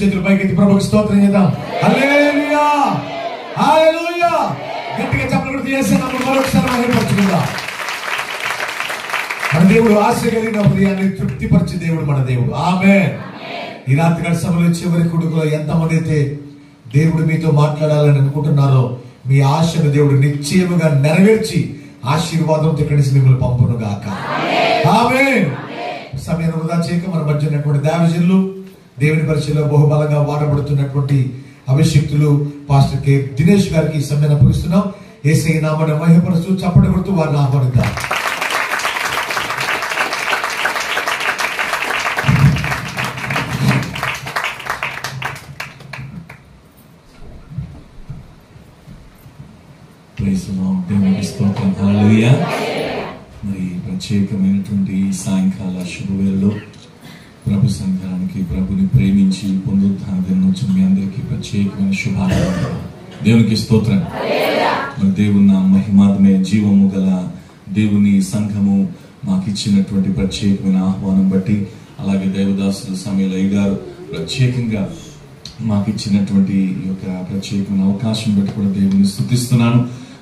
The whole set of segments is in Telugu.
చేతులు పైకెత్తి ప్రభువుకి స్తోత్రం చేద్దాం. హల్లెలూయా, హల్లెలూయా. గట్టిగా చప్పట్లు కొట్టి యేసుని మరొకసారి మహిమపరచుకుందాం. మన దేవుడు ఆశ కలిగిన హృదయాన్ని తృప్తిపరిచే దేవుడు మన దేవుడు. ఆమేన్. ఈ రాత్రి గడి సభలో చివరి కొడుకులో ఎంతమంది అయితే దేవుడు మీతో మాట్లాడాలని అనుకుంటున్నారో మీ ఆశను దేవుడు నిశ్చయముగా నెరవేర్చి ఆశీర్వాదంతో ఇక్కడి నుంచి మిమ్మల్ని పంపును గాక. ఆమేన్. సమయాన్ని వృధా చేయక మన మధ్య ఉన్నటువంటి దేవజనులు, దేవుని పరిచయంలో బహుబలంగా వాడబడుతున్నటువంటి అభిషిక్తులు పాస్టర్ కె దినేష్ గారికి ఈ సమయాన్ని అప్పగిస్తున్నాం. యేసయ్య నామమున మహిమపరుస్తూ చప్పట్లు కొడుతూ వారిని ఆహ్వానిద్దాం. మరి ప్రత్యేకమైనటువంటి సాయంకాల శుభవేళలో ప్రభు సంఘానికి, ప్రభుని ప్రేమించి పునరుద్ధాన దినోత్సవం మీ అందరికీ ప్రత్యేకమైన శుభాకాంక్షలు. దేవునికి స్తోత్రం. మరి దేవుని మహిమాత్మే జీవము గల దేవుని సంఘము మాకు ఇచ్చినటువంటి ప్రత్యేకమైన ఆహ్వానం బట్టి, అలాగే దేవదాసులు సమయలయ్య గారు ప్రత్యేకంగా మాకు ఇచ్చినటువంటి ఈ యొక్క ప్రత్యేకమైన అవకాశం బట్టి కూడా దేవుని స్తుతిస్తున్నాను.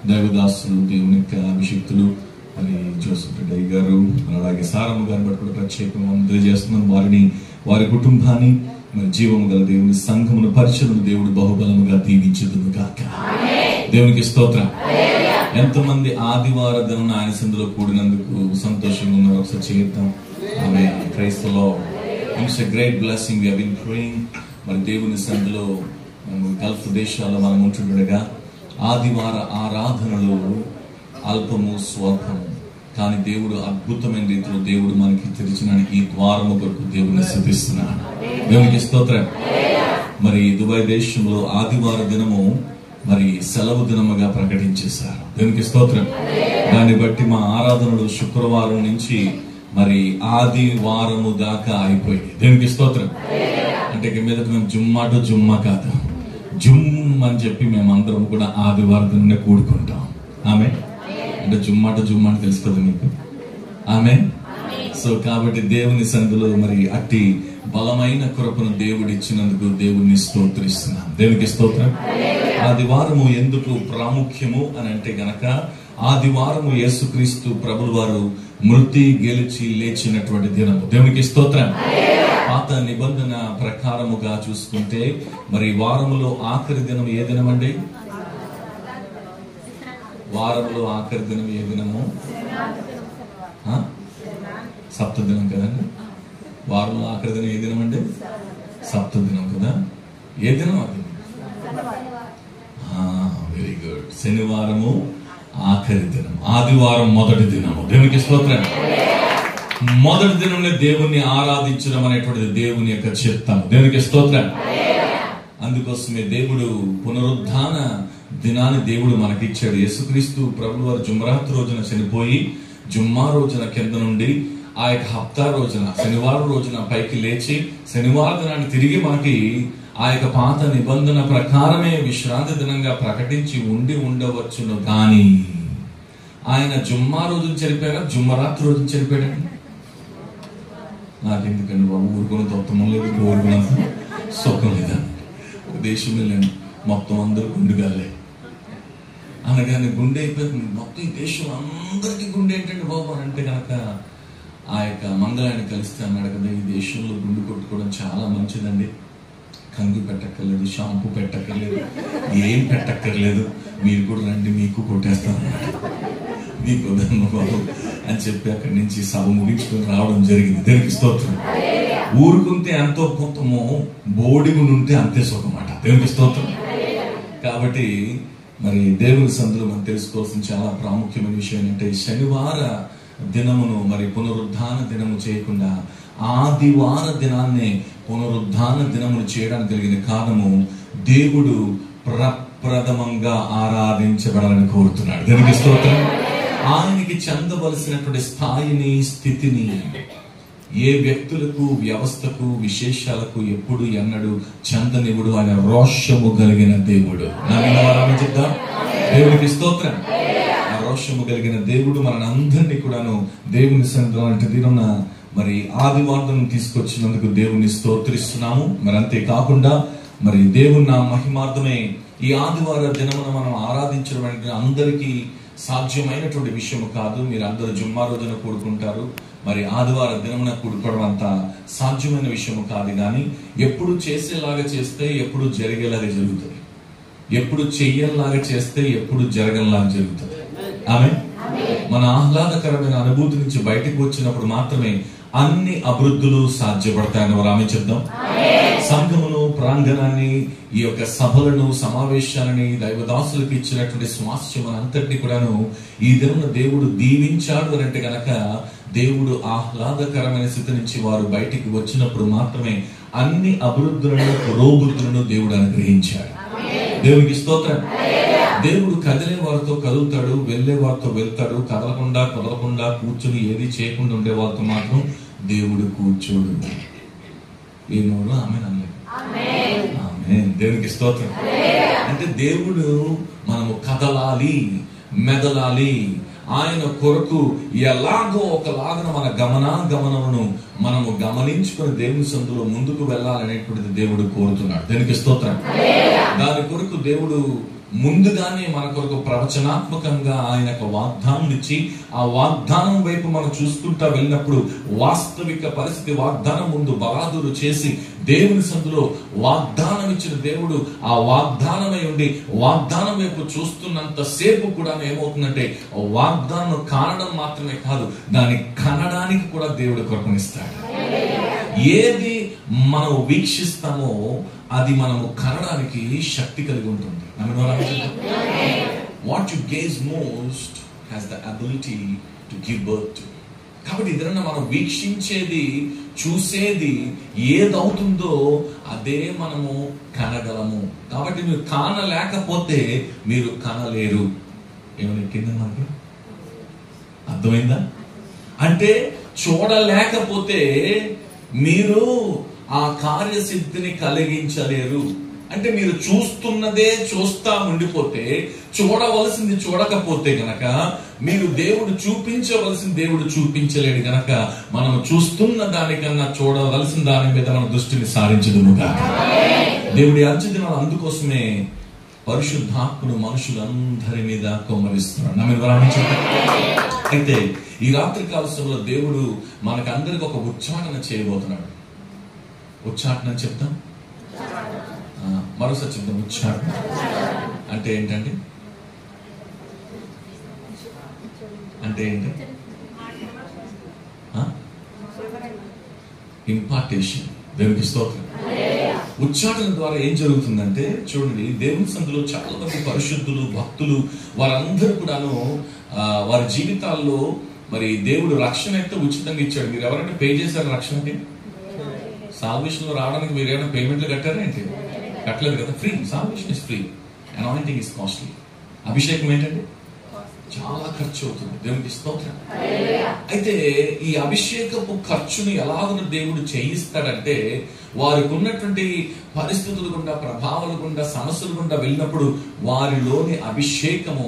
దేవదాసులు, దేవుని యొక్క అభిషిక్తులు, మరి జోసెఫ్ రెడ్డి గారు, అలాగే సారమ్మ గారిని బట్టి కూడా ప్రత్యేకంగా తెలియజేస్తున్నాను. వారిని, వారి కుటుంబాన్ని, మరి జీవము గల దేవుని సంఘమును పరిచయను దేవుడు బహుబలముగా దీవించుదును గాక. దేవునికి స్తోత్రం. ఎంతమంది ఆదివార దినం ఆయన సందులో కూడినందుకు సంతోషంగా ఉన్నారు? ఒకసారి చేద్దాం. ఆమె క్రైస్తలో it's a great blessing. We have been praying. మరి దేవుని సందులో గల్ఫ్ దేశాల్లో మనం ఉంటుండగా ఆదివార ఆరాధనలు అల్పము స్వల్పము, కానీ దేవుడు అద్భుతమైన రీతిలో దేవుడు మనకి తెరిచిన ఈ ద్వారము కొరకు దేవుని స్తుతిస్తున్నాడు. దేవునికి స్తోత్రం. మరి దుబాయ్ దేశంలో ఆదివార దినము మరి సెలవు దినముగా ప్రకటించేశారు. దేవునికి స్తోత్రం. దాన్ని బట్టి మా ఆరాధనలు శుక్రవారం నుంచి మరి ఆదివారము దాకా అయిపోయింది. దేవునికి స్తోత్రం. అంటే ఇక మీదట మేము జుమ్మా టు జుమ్మా కాదు, జుమ్ అని చెప్పి మేమందరం కూడా ఆదివారం కూడుకుంటాం. ఆమె అంటే జుమ్మా టు జుమ్మా అని తెలుసు కదా మీకు. ఆమె. సో కాబట్టి దేవుని సన్నిధిలో మరి అట్టి బలమైన కృపను దేవుడు ఇచ్చినందుకు దేవుడిని స్తోత్రిస్తున్నాం. దేవునికి స్తోత్రం. ఆదివారము ఎందుకు ప్రాముఖ్యము అని అంటే గనక, ఆదివారము యేసుక్రీస్తు ప్రభువు వారు మృతి గెలిచి లేచినటువంటి దినము. దేవునికి స్తోత్రం. పాత నిబంధన ప్రకారముగా చూసుకుంటే మరి వారములో ఆఖరి దినం ఏ దినం అండి? వారంలో ఆఖరి దినం ఏ దినము? సప్త దినం కదండి. వారంలో ఆఖరి దినం ఏ దినం అండి? సప్త దినం కదా. ఏ దినం అది? Very good. శనివారము ఆఖరి దినం, ఆదివారం మొదటి దినము. దేవునికి స్తోత్రం. మొదటి దినంలో దేవుణ్ణి ఆరాధించడం అనేటువంటిది దేవుని యొక్క చిత్తం. దేవునికి స్తోత్రం. అందుకోసమే దేవుడు పునరుద్ధాన దినాన్ని దేవుడు మనకిచ్చాడు. యేసుక్రీస్తు ప్రభువు వారు జుమ్రాత్ రోజున చనిపోయి జుమ్మా రోజున కింద నుండి ఆ యొక్క హప్తా రోజున శనివారం రోజున పైకి లేచి శనివారం దినాన్ని తిరిగి మనకి ఆ యొక్క పాత నిబంధన ప్రకారమే విశ్రాంతి దినంగా ప్రకటించి ఉండవచ్చును. కానీ ఆయన జుమ్మా రోజున చనిపోయారా, జుమ్మరాత్ రోజున చనిపోయాడండి? నాకెందుకండి బాబు, ఊరుకున్న తొత్తమం లేదు, ఊరుకున్నంత సుఖం లేదా? దేశం వెళ్ళండి, మొత్తం అందరూ గుండెగాలే అనగానే గుండె అయిపోయింది. మొత్తం ఈ దేశం అందరికీ గుండె ఏంటంటే బాబు అని అంటే కనుక ఆ యొక్క మంగళాన్ని కలిస్తే అన్నాడు కదా, ఈ దేశంలో గుండు కొట్టుకోవడం చాలా మంచిదండి. కంగు పెట్టక్కర్లేదు, షాంపూ పెట్టక్కర్లేదు, ఏం పెట్టక్కర్లేదు, మీరు కూడా రండి, మీకు కొట్టేస్తాను మీకు బాబు అని చెప్పి అక్కడి నుంచి సభ ముగించుకొని రావడం జరిగింది. దేవునికి స్తోత్రం. ఊరుకుంటే ఎంతో మొత్తము, బోడిగుండి ఉంటే అంతే సుఖమాట. దేవునికి స్తోత్రం. కాబట్టి మరి దేవుని సందులో మనం తెలుసుకోవాల్సిన చాలా ప్రాముఖ్యమైన విషయం ఏంటంటే, శనివార దినమును మరి పునరుద్ధాన దినము చేయకుండా ఆదివార దినాన్ని పునరుద్ధాన దినమును చేయడానికి కలిగిన కారణము, దేవుడు ప్రప్రథమంగా ఆరాధించబడాలని కోరుతున్నాడు. దేవునికి స్తోత్రం. ఆయనకి చెందవలసినటువంటి స్థాయిని, స్థితిని ఏ వ్యక్తులకు, వ్యవస్థకు, విశేషాలకు ఎప్పుడు ఎన్నడు చెందనివుడు. ఆయన రోషము కలిగిన దేవుడు. చెప్తాం. దేవునికి స్తోత్రం. ఆ రోషము కలిగిన దేవుడు మన అందరినీ కూడాను దేవుని సన్నిధిలో అంటే దీనిన్న మరి ఆదివారం తీసుకొచ్చినందుకు దేవుని స్తోత్రిస్తున్నాము. మరి అంతేకాకుండా మరి దేవుని నా మహిమార్థమే ఈ ఆదివార దినమున మనం ఆరాధించడం అంటే అందరికీ సాధ్యమైనటువంటి విషయం కాదు. మీరు అందరూ జుమ్మా రోజున కూడుకుంటారు, మరి ఆదివార దినమున కూడుకోవడం అంత సాధ్యమైన విషయం కాదు. కానీ ఎప్పుడు చేసేలాగా చేస్తే ఎప్పుడు జరిగేలాగా జరుగుతుంది, ఎప్పుడు చెయ్యేలాగా చేస్తే ఎప్పుడు జరగలాగా జరుగుతుంది. ఆమె మన ఆహ్లాదకరమైన అనుభూతి నుంచి బయటకు వచ్చినప్పుడు మాత్రమే అన్ని అభివృద్ధులు సాధ్యపడతాయని వారు ఆమె చెప్దాం. సంఘమును, ప్రాంగణాన్ని, ఈ యొక్క సభలను, సమావేశాలని దైవదాసులకు ఇచ్చినటువంటి స్వాస్థ్యం అంతటిని కూడాను ఈ దినమున దేవుడు దీవించాడు అని అంటే గనక దేవుడు ఆహ్లాదకరమైన స్థితి నుంచి వారు బయటికి వచ్చినప్పుడు మాత్రమే అన్ని అభివృద్ధులను, పురోభివృద్ధులను దేవుడు అనుగ్రహించాడు. దేవునికి స్తోత్రం. దేవుడు కదిలే వారితో కదులుతాడు, వెళ్లే వారితో వెళ్తాడు. కదలకుండా కూర్చుని ఏది చేయకుండా ఉండే వారితో మాత్రం దేవుడు కూర్చోడు. ఈ నోరు ఆమె అనలేదు. దేవునికి స్తోత్రం. అంటే దేవుడు మనము కదలాలి, మెదలాలి, ఆయన కొరకు ఎలాగో ఒకలాగా మన గమనమును మనము గమనించుకొని దేవుని సందులో ముందుకు వెళ్ళాలనేటువంటిది దేవుడు కోరుతున్నాడు. దేవునికి స్తోత్రం. దాని కొరకు దేవుడు ముందుగానే మన కొరకు ప్రవచనాత్మకంగా ఆయన వాగ్దానం ఇచ్చి ఆ వాగ్దానం వైపు మనం చూసుకుంటా వెళ్ళినప్పుడు వాస్తవిక పరిస్థితి వాగ్దానం ముందు బలాదురు చేసి దేవుని సందులో వాగ్దానం ఇచ్చిన దేవుడు ఆ వాగ్దానమై ఉండి వాగ్దానం వైపు చూస్తున్నంత సేపు కూడా ఏమవుతుందంటే వాగ్దానం కానడం మాత్రమే కాదు, దాన్ని కనడానికి కూడా దేవుడు కృపనిస్తాడు. ఏది మనం వీక్షిస్తామో అది మనము కనడానికి శక్తి కలిగి ఉంటుంది. What you gaze most has the ability to give birth to. కాబట్టి ఇదన్నా మనం వీక్షించేది, చూసేది ఏదవుతుందో అదే మనము కనగలము. కాబట్టి మీరు కానలేకపోతే మీరు కనలేరు. ఏమైనా కింద మనకి అర్థమైందా? అంటే చూడలేకపోతే మీరు ఆ కార్యసిద్ధిని కలిగించలేరు. అంటే మీరు చూస్తున్నదే చూస్తా ఉండిపోతే, చూడవలసింది చూడకపోతే గనక మీరు దేవుడు చూపించవలసింది దేవుడు చూపించలేడు. గనక మనం చూస్తున్న దానికన్నా చూడవలసిన దాని మీద మన దృష్టిని సారించదుముగా. దేవుడి అర్చదినాలు అందుకోసమే పరిశుద్ధాత్మను మనుషులందరి మీద కుమ్మరిస్తున్నాడు. అయితే ఈ రాత్రి కాలంలో దేవుడు మనకందరికి ఒక ఉచ్చాటన చేయబోతున్నాడు. ఉచ్చాటన చెప్తాం, మరోసారి చెప్తాం. ఉచ్చాటన అంటే ఏంటంటే ఏంటి? ఇంపార్టేషన్. దేవునికి స్తోత్రం. ఉచ్చాటన ద్వారా ఏం జరుగుతుందంటే చూడండి, దేవుని సందులో చాలా మంది పరిశుద్ధులు, భక్తులు వారందరూ కూడాను వారి జీవితాల్లో మరి దేవుడు రక్షణ అయితే ఉచితంగా ఇచ్చాడు. మీరు ఎవరైనా పే చేశారు రక్షణకి? సాల్వేషన్ లో రావడానికి మీరు ఏమైనా పేమెంట్లు కట్టారా ఏంటి? కట్టలేదు కదా. Free. Salvation is free. Anointing is costly. అభిషేకం ఏంటంటే చాలా ఖర్చు అవుతుంది. దేవునికి స్తోత్రం. అయితే ఈ అభిషేకపు ఖర్చుని ఎలాగో దేవుడు చేయిస్తాడంటే వారికి ఉన్నటువంటి పరిస్థితులు గుండా, ప్రభావాల గుండా, సమస్యలు గుండా వెళ్ళినప్పుడు వారిలోని అభిషేకము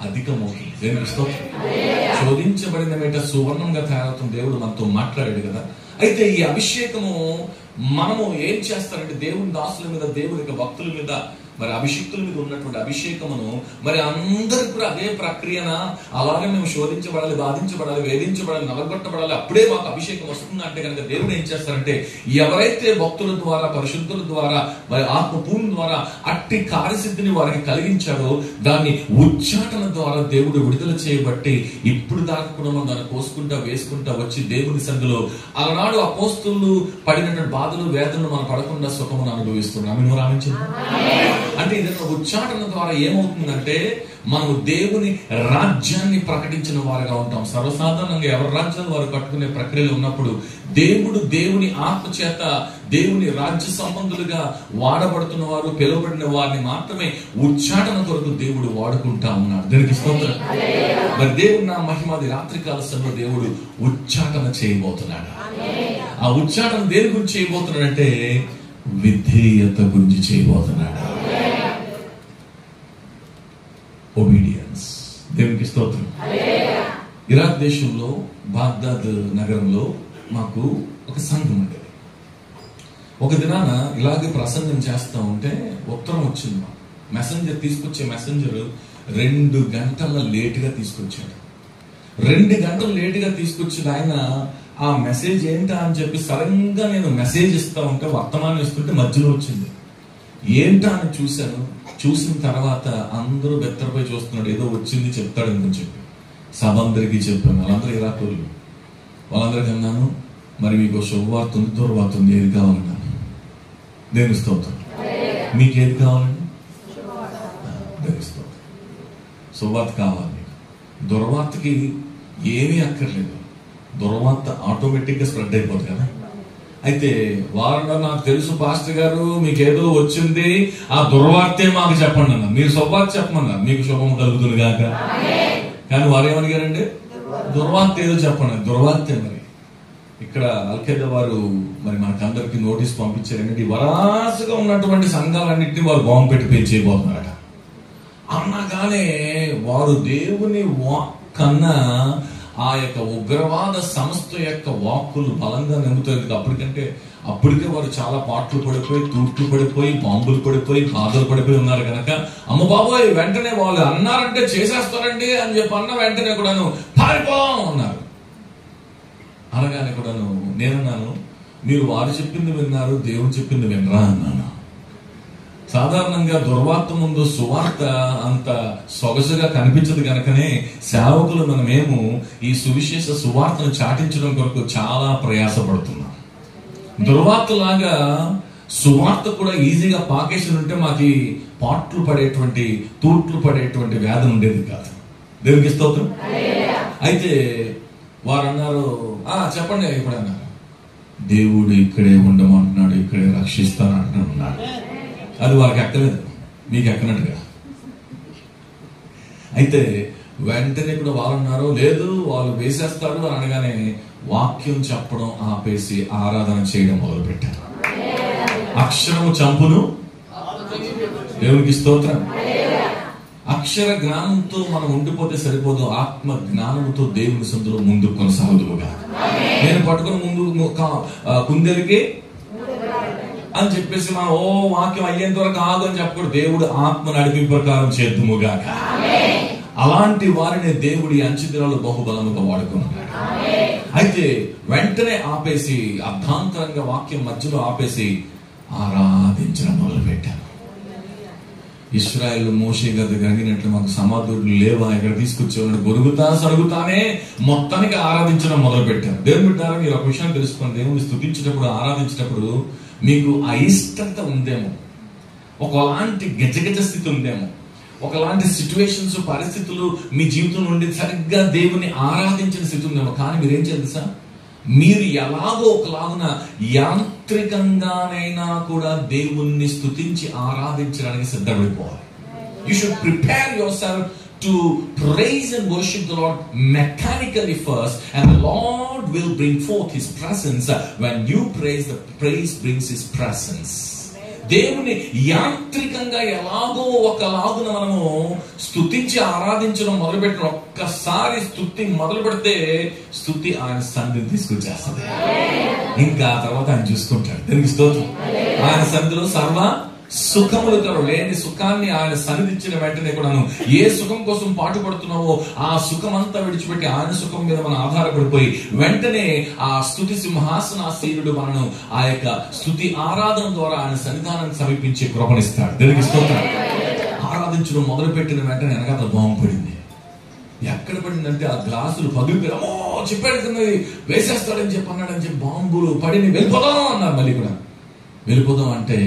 అధికమవుతుంది. దేవునికి స్తోత్రం. శోధించబడిన మీద సువర్ణంగా తయారవుతుంది. దేవుడు మనతో మాట్లాడాడు కదా. అయితే ఈ అభిషేకము మనము ఏం చేస్తారంటే దేవుని దాసుల మీద, దేవుని యొక్క భక్తుల మీద, మరి అభిషేక్తుల మీద ఉన్నటువంటి అభిషేకమును మరి అందరికి కూడా అదే ప్రక్రియన అలాగే మేము శోధించబడాలి, బాధించబడాలి, వేధించబడాలి, నలగొట్టబడాలి, అప్పుడే మాకు అభిషేకం వస్తుంది అంటే కనుక దేవుడు ఏం చేస్తారంటే ఎవరైతే భక్తుల ద్వారా, పరిశుద్ధుల ద్వారా, మరి ఆత్మపూర్ణ ద్వారా అట్టి కార్యసిద్ధిని వారికి కలిగించాడో దాన్ని ఉచ్చాటన ద్వారా దేవుడు విడుదల చేయబట్టి ఇప్పుడు దాకా కూడా మనం దాన్ని కోసుకుంటా వేసుకుంటా వచ్చి దేవుని సందులో అలనాడు అపోస్తులు పడినటువంటి బాధలు, వేదనలు మనం పడకుండా సుఖమును అనుభవిస్తున్నాం. అంటే ఇదైనా ఉచ్చాటన ద్వారా ఏమవుతుందంటే మనము దేవుని రాజ్యాన్ని ప్రకటించిన వారుగా ఉంటాం. సర్వసాధారణంగా ఎవరి రాజ్యాన్ని వారు కట్టుకునే ప్రక్రియలో ఉన్నప్పుడు దేవుడు దేవుని ఆత్మ చేత దేవుని రాజ్య సంబంధులుగా వాడబడుతున్న వారు, పిలువబడిన వారిని మాత్రమే ఉచ్చాటన కొరకు దేవుడు వాడుకుంటా ఉన్నాడు. దీనికి స్తోత్రం. మరి దేవుడు నా మహిమాది రాత్రికాల సమయంలో దేవుడు ఉచ్చాటన చేయబోతున్నాడు. ఆ ఉచ్చాటన దేని గురించి చేయబోతున్నాడంటే విధేయత గురించి చేయబోతున్నాడు. ఒబీడియన్స్. దేవునికి స్తోత్రం. ఇరాక్ దేశంలో బాగ్దాద్ నగరంలో మాకు ఒక సంఘం ఉండేది. ఒక దినాన ఇలాగే ప్రసంగం చేస్తూ ఉంటే ఉత్తరం వచ్చింది. మాకు మెసెంజర్ తీసుకొచ్చే మెసెంజర్ 2 గంటల లేటుగా తీసుకొచ్చాడు. 2 గంటలు లేటుగా తీసుకొచ్చిన ఆయన ఆ మెసేజ్ ఏంటా అని చెప్పి సడన్ గా నేను మెసేజ్ ఇస్తా ఉంటే, వర్తమానం ఇస్తుంటే మధ్యలో వచ్చింది. ఏంటా అని చూశాను. చూసిన తర్వాత అందరూ బెత్తరపై చూస్తున్నాడు, ఏదో వచ్చింది చెప్తాడు అని చెప్పి సభ అందరికీ చెప్పాను. వాళ్ళందరూ ఇలా కోళ్ళు. వాళ్ళందరికీ అన్నాను, మరి మీకు శుభవార్త ఉంది, దుర్వార్త ఉంది, ఏది కావాలన్నాను. దేవుని స్తోత్రం. మీకు ఏది కావాలండి? దేవుని స్తోత్రం. శుభవార్త కావాలి. దుర్వార్తకి ఏమీ అక్కర్లేదు. దుర్వార్త ఆటోమేటిక్గా స్ప్రెడ్ అయిపోతుంది కదా. అయితే వారంలో నాకు తెలుసు పాస్టర్ గారు మీకేదో వచ్చింది, ఆ దుర్వార్తే మాకు చెప్పండి అన్నారు. మీరు శుభవార్త చెప్పమన్నారు, మీకు శుభం కలుగుతుంది కాక. కానీ వారు ఏమడిగారండి? దుర్వార్త ఏదో చెప్పండి. దుర్వార్తే. మరి ఇక్కడ అల్ఖైదా వారు మరి మనకందరికి నోటీస్ పంపించారండి. వరాసుగా ఉన్నటువంటి సంఘాలన్నింటినీ వారు బాంబు పెట్టి పేరు చేయబోతున్నారట. అనగానే వారు దేవుని వాక్ కన్నా ఆ యొక్క ఉగ్రవాద సంస్థ యొక్క వాక్కులు బలంగా నమ్ముతాయి. అప్పటికే వారు చాలా పాటలు పడిపోయి, తూట్లు పడిపోయి, బాంబులు పడిపోయి, బాధలు పడిపోయి ఉన్నారు కనుక, అమ్మ బాబోయ్ వెంటనే వాళ్ళు అన్నారంటే చేసేస్తారండి అని చెప్పి అన్న వెంటనే కూడాను పారిపోం అన్నారు. అనగానే కూడాను నేనన్నాను, మీరు వారు చెప్పింది విన్నారు, దేవుడు చెప్పింది వినరా అన్నాను. సాధారణంగా దుర్వార్త ముందు సువార్త అంత సొగసుగా కనిపించదు కనుకనే సేవకులు మనమేమో ఈ సువిశేష సువార్తను చాటించడం కొరకు చాలా ప్రయాసపడుతున్నాం. దుర్వార్తలాగా సువార్త కూడా ఈజీగా పాకేసి ఉంటే మాకు పాట్లు పడేటువంటి, తూట్లు పడేటువంటి వ్యాధి ఉండేది కాదు. దేవునికి స్తోత్రం. అయితే వారు అన్నారు, చెప్పండి ఇప్పుడు అన్నారు, దేవుడు ఇక్కడే ఉండమంటున్నాడు, ఇక్కడే రక్షిస్తాను అంటున్నాడు. అది వారికి ఎక్కలేదు, మీకు ఎక్కనట్టుగా. అయితే వెంటనే కూడా వాళ్ళు అన్నారు, లేదు వాళ్ళు వేసేస్తారు అని అనగానే వాక్యం చెప్పడం ఆపేసి ఆరాధన చేయడం మొదలు పెట్టారు. అక్షరము చంపును. దేవునికి స్తోత్రం. అక్షర జ్ఞానంతో మనం ఉండిపోతే సరిపోదు, ఆత్మ జ్ఞానంతో దేవుని సందులో ముందుకు కొనసాగుదుగా. నేను పట్టుకుని ముందు కుందేలుకి అని చెప్పేసి మనం వాక్యం అయ్యేంత వరకు ఆగు అని చెప్పకూడదు. దేవుడు ఆత్మ నడిపి ప్రకారం చేద్దుముగాక. అలాంటి వారిని దేవుడి అంచెదినాలు బహుబలముగా వాడుకున్నాడు. అయితే వెంటనే ఆపేసి, అర్ధాంతరంగా వాక్యం మధ్యలో ఆపేసి ఆరాధించడం మొదలు పెట్టాను. ఇశ్రాయేలు మోషే గారి కలిగినట్లు మాకు సమాధులు లేవా, ఇక్కడ తీసుకొచ్చేవాడు గొరుగుతా సరుగుతానే మొత్తానికి ఆరాధించడం మొదలు పెట్టారు. దేవుని బిడ్డలారా, మీరు ఒక విషయం తెలుసుకోండి, దేవుని స్తుతించేటప్పుడు, ఆరాధించేటప్పుడు మీకు అయిష్టత ఉందేమో, ఒకలాంటి గజగజ స్థితి ఉందేమో, ఒకలాంటి సిచ్యువేషన్స్, పరిస్థితులు మీ జీవితం నుండి సరిగ్గా దేవుని ఆరాధించిన స్థితి ఉందేమో. కానీ మీరేం తెలుసా, మీరు ఎలాగో ఒకలాగున యాంత్రికంగానైనా కూడా దేవుణ్ణి స్తుతించి ఆరాధించడానికి సిద్ధపడిపోవాలి. You should prepare yourself to praise and worship the Lord mechanically first, and the Lord will bring forth His presence. When you praise, the praise brings His presence. దేవుని యాంత్రికంగా ఎలాగో ఒకలాగున మనము స్తుతించి ఆరాధించడం మొదలుపెట్టిన, ఒక్కసారి స్తుతి మొదలు పెడితే స్తుతి ఆయన సన్నిధిని తీసుకొచ్చేస్తుంది. ఇంకా ఆ తర్వాత ఆయన చూసుకుంటాడు. దీనికి స్తోత్రం. ఆయన సన్నిధిలో సర్వ సుఖములు కలవు. లేని సుఖాన్ని ఆయన సన్నిధించిన వెంటనే కూడాను ఏ సుఖం కోసం పాటుపడుతున్నావో ఆ సుఖం అంతా విడిచిపెట్టి ఆయన సుఖం మీద మనం ఆధారపడిపోయి వెంటనే ఆ స్తుతి సింహాసనాసీనుడు మనను ఆ యొక్క స్తుతి ఆరాధన ద్వారా ఆయన సన్నిధానాన్ని సమీపించే కృపణిస్తాడు. దీనికి స్తోత్రం. ఆరాధించడం మొదలు పెట్టిన వెంటనే వెనకాల బాంబు పడింది. ఎక్కడ పడిందంటే ఆ గ్లాసులు పగిలిపోయి, అమ్మో చెప్పాడు కదా వేసేస్తాడని చెప్పి అన్నాడని చెప్పి బాంబులు పడిని వెళ్ళిపోదాం అన్నారు. మళ్ళీ కూడా వెళ్ళిపోదాం అంటే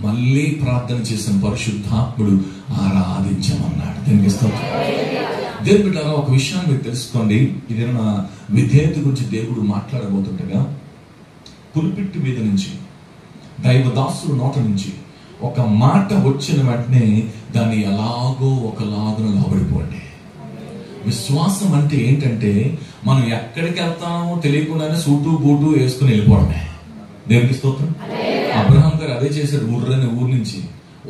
మళ్ళీ ప్రార్థన చేసిన పరిశుద్ధాత్ముడు ఆరాధించమన్నాడు. దీనికి స్తోత్రం. దేవుని బిడ్డలారా, ఒక విషయాన్ని మీరు తెలుసుకోండి. ఇదేనా విధేయత గురించి దేవుడు మాట్లాడబోతుండగా పులిపిట్టు మీద నుంచి, దైవదాసుల నోట నుంచి ఒక మాట వచ్చిన వెంటనే దాన్ని ఎలాగో ఒకలాగున లోబడిపోండి. విశ్వాసం అంటే ఏంటంటే మనం ఎక్కడికి వెళ్తామో తెలియకుండానే సూటు బూటు వేసుకుని వెళ్ళిపోవడమే. దేవునికి స్తోత్రం. అబ్రహాం గారు అదే చేశాడు. ఊరు నుంచి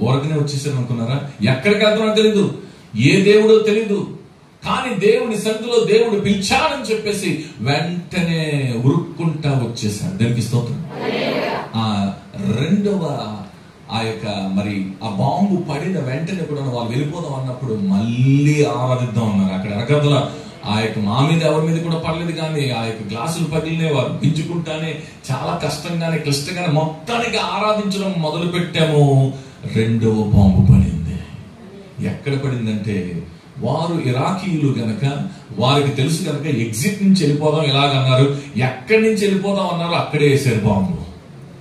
ఊరకనే వచ్చేసారు అనుకున్నారా? ఎక్కడికి వెళ్తామో తెలీదు, ఏ దేవుడో తెలీదు, కానీ దేవుని సన్నిధిలో దేవుడు పిలిచాడని చెప్పేసి వెంటనే ఉరుక్కుంటా వచ్చేసాడు. దేవునికి స్తోత్రం. ఆ రెండవ ఆ యొక్క మరి ఆ బాంబు పడిన వెంటనే కూడా వాళ్ళు వెళ్ళిపోదాం అన్నప్పుడు మళ్ళీ ఆరాధిద్దాం అన్నారు. అక్కడ ఎరగదల ఆ యొక్క మా మీద ఎవరి మీద కూడా పడలేదు, కానీ ఆ యొక్క గ్లాసులు పగిలినే వారు గింజుకుంటానే చాలా కష్టంగానే క్లిష్టంగానే మొత్తానికి ఆరాధించడం మొదలు పెట్టాము. రెండవ బాంబు పడింది. ఎక్కడ పడిందంటే వారు ఇరాకీయులు గనక వారికి తెలుసు గనక ఎగ్జిట్ నుంచి వెళ్ళిపోదాం ఎలాగన్నారు, ఎక్కడి నుంచి వెళ్ళిపోదాం అన్నారు, అక్కడే వేసారు బాంబు.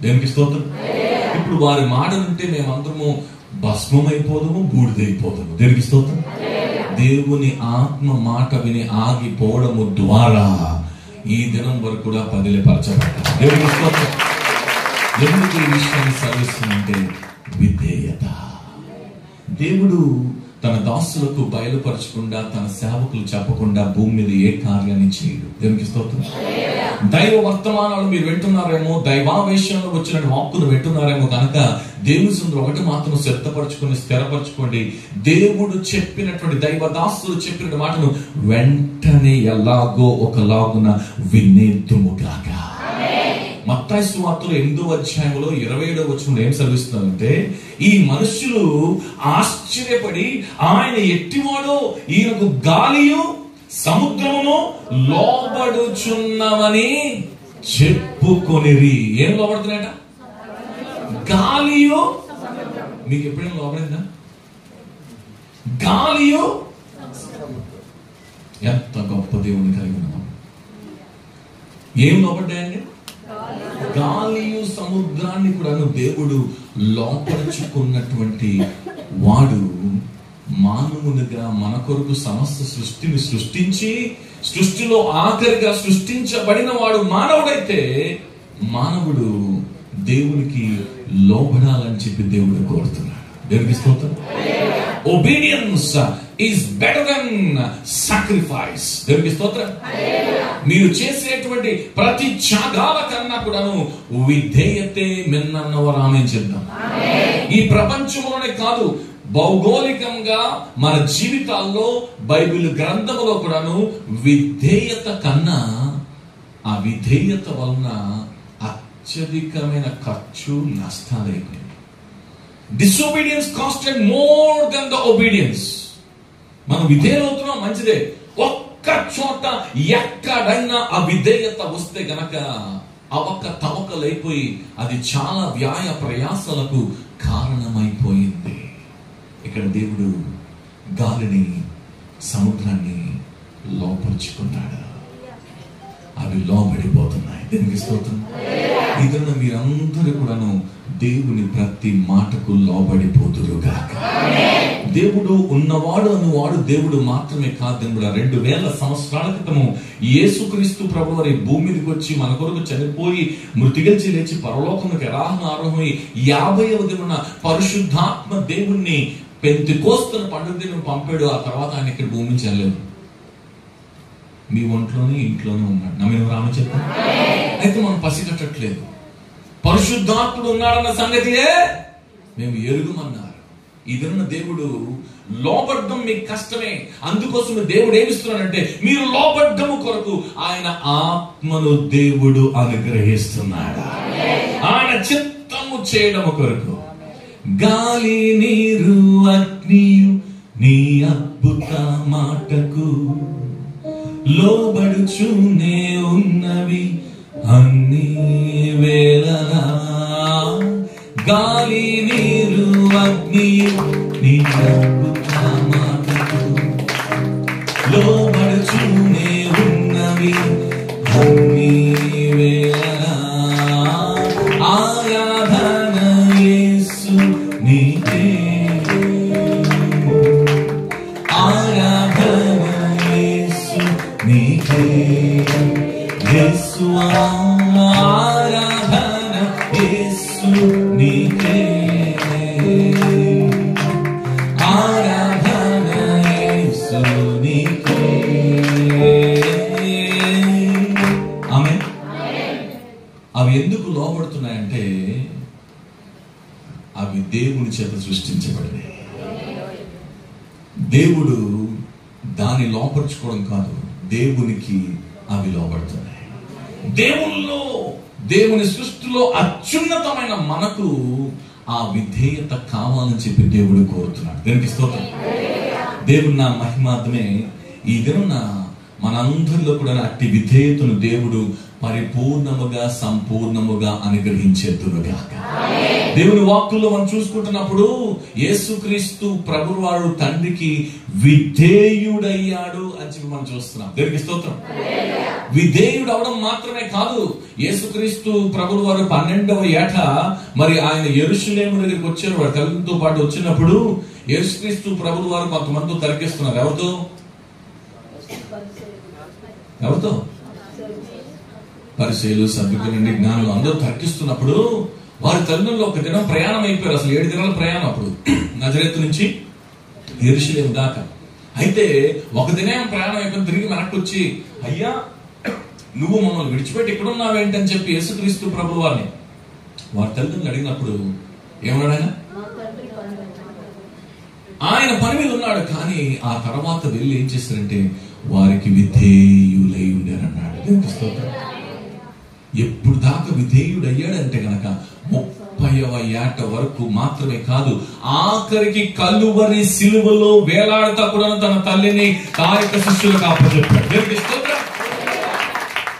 దేవునికి స్తోత్రం. ఇప్పుడు వారి మాట వింటే మేమందరము భస్మమైపోదాము, బూడిదైపోదాము. దేవునికి స్తోత్రం. దేవుని ఆత్మ మాట విని ఆగిపోవడము ద్వారా ఈ దినం వరకు కూడా పదిలపరచబడ్డారు. దేవునికి స్తోత్రం. ఎందుకు ఈ విషయాన్ని సర్విస్తుందంటే విధేయత. దేవుడు తన దాసులకు బయలుపరచకుండా, తన సేవకులు చెప్పకుండా భూమి మీద ఏ కార్యాన్ని చేయడు. దేవునికి స్తోత్రం. దైవ వర్తమానాలు మీరు వింటున్నారేమో, దైవావేశంలో వచ్చిన వాక్కును వింటున్నారేమో కనుక దేవుని సందులో ఒకటి మాత్రం సిద్ధపరచుకొని స్థిరపరచుకోండి. దేవుడు చెప్పినటువంటి దైవ దాసులు చెప్పిన మాటను వెంటనే ఎలాగో ఒకలాగున వినేద్దుముగాక. మత్తయి సువార్తలో 8వ అధ్యాయంలో 27వ వచనంలో ఏం చదివిస్తున్నారంటే, ఈ మనుషులు ఆశ్చర్యపడి ఆయన ఎట్టివాడో, ఈయనకు గాలియు సముద్రమును లోబడుచున్నవని చెప్పుకొనిరి. ఏం లోబడుతున్నాయట? గాలియు. మీకు ఎప్పుడైనా లోబడిందా? గాలియు. ఎంత గొప్ప దేవుని కలిగి ఉన్నాం. ఏం లోబడ్డాయండి? గాలియు సముద్రాన్ని కూడా దేవుడు లోపరుచుకున్నటువంటి వాడు మానవునిగా మన కొరకు సమస్త సృష్టిని సృష్టించి, సృష్టిలో ఆఖరిగా సృష్టించబడిన వాడు మానవుడైతే, మానవుడు దేవునికి లోబడాలని చెప్పి దేవుడు కోరుతున్నాడు. దేవునికి స్తోత్రం. Obedience is better than sacrifice. దేవునికి స్తోత్రం. మీరు చేసేటువంటి ప్రతి త్యాగాల కన్నా కూడాను విధేయతే మిన్నన్నవారు ఆమె చెప్దాం. ఈ ప్రపంచంలోనే కాదు, భౌగోళికంగా మన జీవితాల్లో బైబిల్ గ్రంథంలో కూడాను విధేయత కన్నా ఆ విధేయత వలన అత్యధికమైన ఖర్చు నష్టాలైపోయింది. Disobedience costed more than the obedience. మనం విధేయులవుతున్నాం, మంచిదే. ఒక్క చోట ఎక్కడైనా అవిధేయత వస్తే గనక అవక తవకలైపోయి అది చాలా వ్యాయ ప్రయాసలకు కారణమైపోయింది. ఇక్కడ దేవుడు గాలిని సముద్రాన్ని లోపరుచుకున్నాడు. అవి లోబడిపోతున్నాయి. దేవునికి స్తోత్రం. ఇదన్న మీరందరూ కూడాను దేవుని ప్రతి మాటకు లోబడిపోతురుగాక. దేవుడు ఉన్నవాడు అనువాడు దేవుడు మాత్రమే కాదు. దేవుడు 2000 సంవత్సరాల క్రితము యేసుక్రీస్తు ప్రభువు వారి భూమి మీదకి వచ్చి మన కొరకు చనిపోయి మృతిగలిచి లేచి పరలోకమునికి ఆరోహణమై 50వ దినాన పరిశుద్ధాత్మ దేవుణ్ణి పెంతెకోస్తు పండుగ దినం పంపాడు. ఆ తర్వాత ఆయన ఇక్కడ భూమి నుంచి వెళ్ళలేదు. మీ ఒంట్లోనే ఇంట్లోనే ఉన్నాడు. నమ్మిన రామ చెప్పారు. అయితే మనం పసిగట్టట్లేదు. పరిశుద్ధాత్ముడు ఉన్నాడన్న సంగతియే మేము ఎరుగుమన్నారు. ఇదన్న దేవుడు లోబడ్డం మీకు కష్టమే, అందుకోసం దేవుడు ఏమిస్తున్నాడంటే మీరు లోబడ్డము కొరకు ఆయన ఆత్మను దేవుడు అనుగ్రహిస్తున్నాడు. ఆయన చిత్తము చేయడము కొరకు గాలి నీరు అగ్నియు నీ అద్భుత మాటకు లోబడుచునే ఉన్నవి అన్ని వేళలా. గాలి నీరు అగ్నియు నీ అద్భుత మాటకు లోబడుచునే ఉన్నవి అన్ని వేళలా. ఆరాధన యేసు నీకే, ఆరాధన యేసు నీకే, యేసు ఆరాధన యేసు నీకే, ఆరాధన యేసు నీకే. ఆమేన్. అవి ఎందుకు లోబడుతున్నాయంటే అవి దేవుని చేత సృష్టించబడినాయి. దేవుడు దాన్ని లోపరుచుకోవడం కాదు, దేవునికి అవి లోపడుతున్నాయి. దేవుని సృష్టిలో అత్యున్నతమైన మనకు ఆ విధేయత కావాలని చెప్పి దేవుడు కోరుతున్నాడు. దేవునికి స్తోత్రం. దేవుడు నా మహిమార్థమే ఈ దినం మనందరిలో కూడా అట్టి విధేయతను దేవుడు పరిపూర్ణముగా సంపూర్ణముగా అనుగ్రహించేద్దురుగాక. దేవుని వాక్కుల్లో మనం చూసుకుంటున్నప్పుడు యేసుక్రీస్తు ప్రభువారు తండ్రికి విధేయుడయ్యాడు అని చెప్పి మనం చూస్తున్నాం. దేవునికి స్తోత్రం. విధేయుడు అవడం మాత్రమే కాదు, యేసుక్రీస్తు ప్రభువారు 12వ ఏట మరి ఆయన యెరూషలేము దగ్గరికి వచ్చారు. వారి తల్లితో పాటు వచ్చినప్పుడు యేసుక్రీస్తు ప్రభువారు కొంతమంది తరికిస్తున్నారు. ఎవరితో? పరిసయ్యులు, సద్దుకులు, జ్ఞానులు అందరూ తర్కిస్తున్నప్పుడు వారి తల్లిలో ఒక దినం ప్రయాణం అయిపోయారు. అసలు 7 దినాల ప్రయాణం అప్పుడు నజరేతు నుంచి యెరూషలేము దాకా. అయితే ఒక దినం ప్రయాణం అయిపోయి తిరిగి వెనక్కి వచ్చి, అయ్యా నువ్వు మమ్మల్ని విడిచిపెట్టి ఇక్కడ ఉన్నావేంటని చెప్పి యేసుక్రీస్తు ప్రభు వారిని వారి తల్లిదండ్రులు అడిగినప్పుడు ఏమన్నాడు? ఆయన పని మీద ఉన్నాడు. కానీ ఆ తర్వాత వెళ్ళి ఏం చేశారంటే వారికి విధేయులై ఉండారన్నాడు. ఎప్పుడు దాకా విధేయుడయ్యాడంటే గనక 30వ ఏట వరకు మాత్రమే కాదు, ఆఖరికి కలువరి సిలువలో వేలాడుతా కూడా తన తల్లిని ఆ యొక్క శిష్యులకు అప్పచెప్పాడు.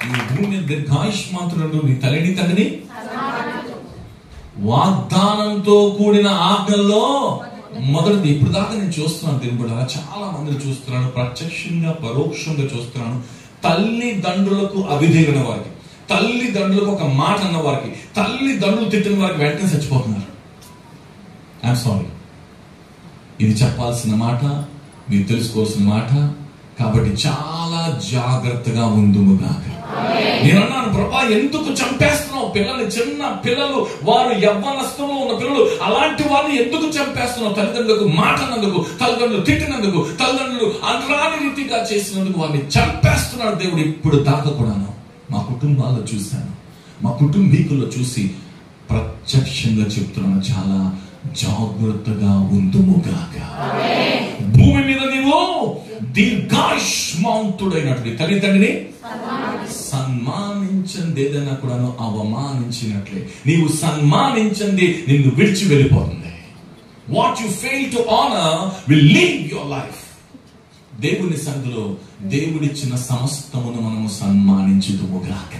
ఈ భూమి దీర్ఘాయుష్మాంతుడు నీ తల్లిని తండ్రిని వాగ్దానంతో కూడిన ఆజ్ఞల్లో మొదటిది. ఇప్పుడు దాకా నేను చూస్తున్నాను దేవుడు, చాలా మందిని చూస్తున్నాను, ప్రత్యక్షంగా పరోక్షంగా చూస్తున్నాను. తల్లిదండ్రులకు అవిధేయులైన వారికి, తల్లిదండ్రులకు ఒక మాట అన్న వారికి, తల్లిదండ్రులు తిట్టిన వారికి వెంటనే చచ్చిపోతున్నారు. ఐఎమ్ సారీ, ఇది చెప్పాల్సిన మాట, మీరు తెలుసుకోవాల్సిన మాట. కాబట్టి చాలా జాగ్రత్తగా ఉందుముగాక. నేను అన్నాను, ప్రభా ఎందుకు చంపేస్తున్నావు పిల్లల్ని? చిన్న పిల్లలు, వారు యవ్వనస్థంలో ఉన్న పిల్లలు, అలాంటి వారిని ఎందుకు చంపేస్తున్నావు? తల్లిదండ్రులకు మాట అన్నందుకు, తల్లిదండ్రులు తిట్టినందుకు, తల్లిదండ్రులు అంతరాని రీతిగా చేసినందుకు వారిని చంపేస్తున్నాడు దేవుడు. ఇప్పుడు దాకా కూడాను మా కుటుంబాల్లో చూశాను, మా కుటుంబీకుల్లో చూసి ప్రత్యక్షంగా చెప్తున్నాను, చాలా జాగ్రత్తగా ఉందుముగాక. భూమి మీద నీవు దీర్ఘాయుష్మాంతుడైనట్లు తల్లిదండ్రిని సన్మానించింది ఏదైనా కూడాను అవమానించినట్లే, నీవు సన్మానించింది నిన్ను విడిచి వెళ్ళిపోతుంది. What you fail to honour will leave your life. దేవుని సన్నిధిలో దేవుడిచ్చిన సమస్తమును మనము సన్మానించుదుముగాక.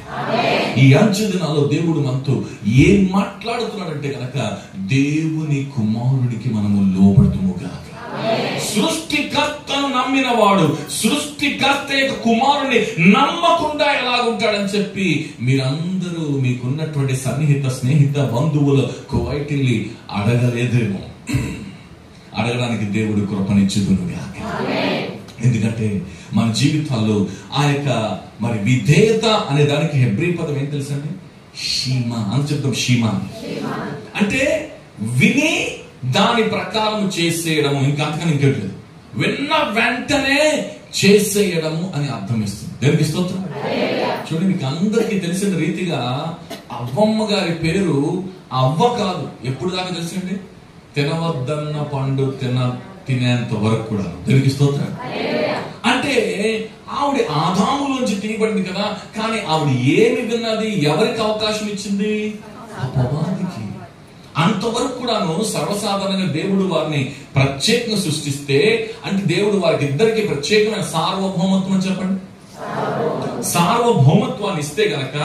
ఈ అంచె దినాల్లో దేవుడు మనతో ఏం మాట్లాడుతున్నాడంటే కనుక దేవుని కుమారుడికి మనము లోబడుదుముగాక. సృష్టికర్తను నమ్మిన వాడు సృష్టికర్త యొక్క కుమారుని నమ్మకుండా ఎలాగుంటాడని చెప్పి మీరందరూ మీకున్నటువంటి స్నేహిత బంధువులకు వైటిల్లి అడగలేదేమో. అడగడానికి దేవుడు కృపనిచ్చుదునుగాక. ఎందుకంటే మన జీవితాల్లో ఆ యొక్క మరి విధేయత అనే దానికి హెబ్రీ పదం ఏం తెలుసండి? షీమా అని చెప్తాం. షీమా అంటే విని దాని ప్రకారం చేసేయడము, ఇంకా అంతకని ఇంకేట్లేదు. విన్న వెంటనే చేసేయడము అని అర్థం ఇస్తుంది. దేనికి స్తోత్రం. చూడండి, మీకు అందరికీ తెలిసిన రీతిగా అవ్వమ్మ గారి పేరు అవ్వ కాదు. ఎప్పుడు దాకా తెలుసండి? తినవద్దన్న పండు తినేంత వరకు కూడా. దేనికి స్తోత్రం. అంటే ఆవిడ ఆదాములోంచి తీయబడింది కదా, కానీ ఆవిడ ఏమి విన్నది? ఎవరికి అవకాశం ఇచ్చింది? అపవాదికి. అంతవరకు కూడాను సర్వసాధారణంగా దేవుడు వారిని ప్రత్యేకంగా సృష్టిస్తే, అంటే దేవుడు వారికి ఇద్దరికి ప్రత్యేకమైన సార్వభౌమత్వం అని చెప్పండి, సార్వభౌమత్వాన్ని ఇస్తే గనక,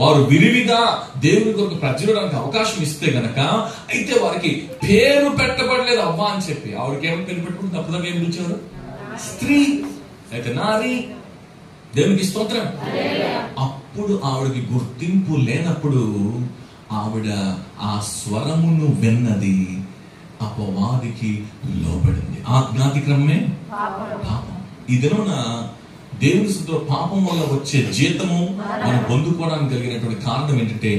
వారు విరివిగా దేవుని కొరకు ప్రజలడానికి అవకాశం ఇస్తే గనక, అయితే వారికి పేరు పెట్టబడలేదు అవ్వ అని చెప్పి. ఆవిడకి ఏమైనా పేరు పెట్టుకుంటే తప్పదాకా ఏం పిలిచారు? స్త్రీ, అయితే నారి. దేవునికి స్తోత్రం. అప్పుడు ఆవిడకి గుర్తింపు లేనప్పుడు ఆవిడ ఆ స్వరమును విన్నది, అపవాదికి లోబడింది. ఆజ్ఞాతిక్రమమే పాపం. ఈ దినమున దేవుని స్థితిలో పాపం వల్ల వచ్చే జీతము మనం పొందుకోవడానికి కలిగినటువంటి కారణం ఏంటంటే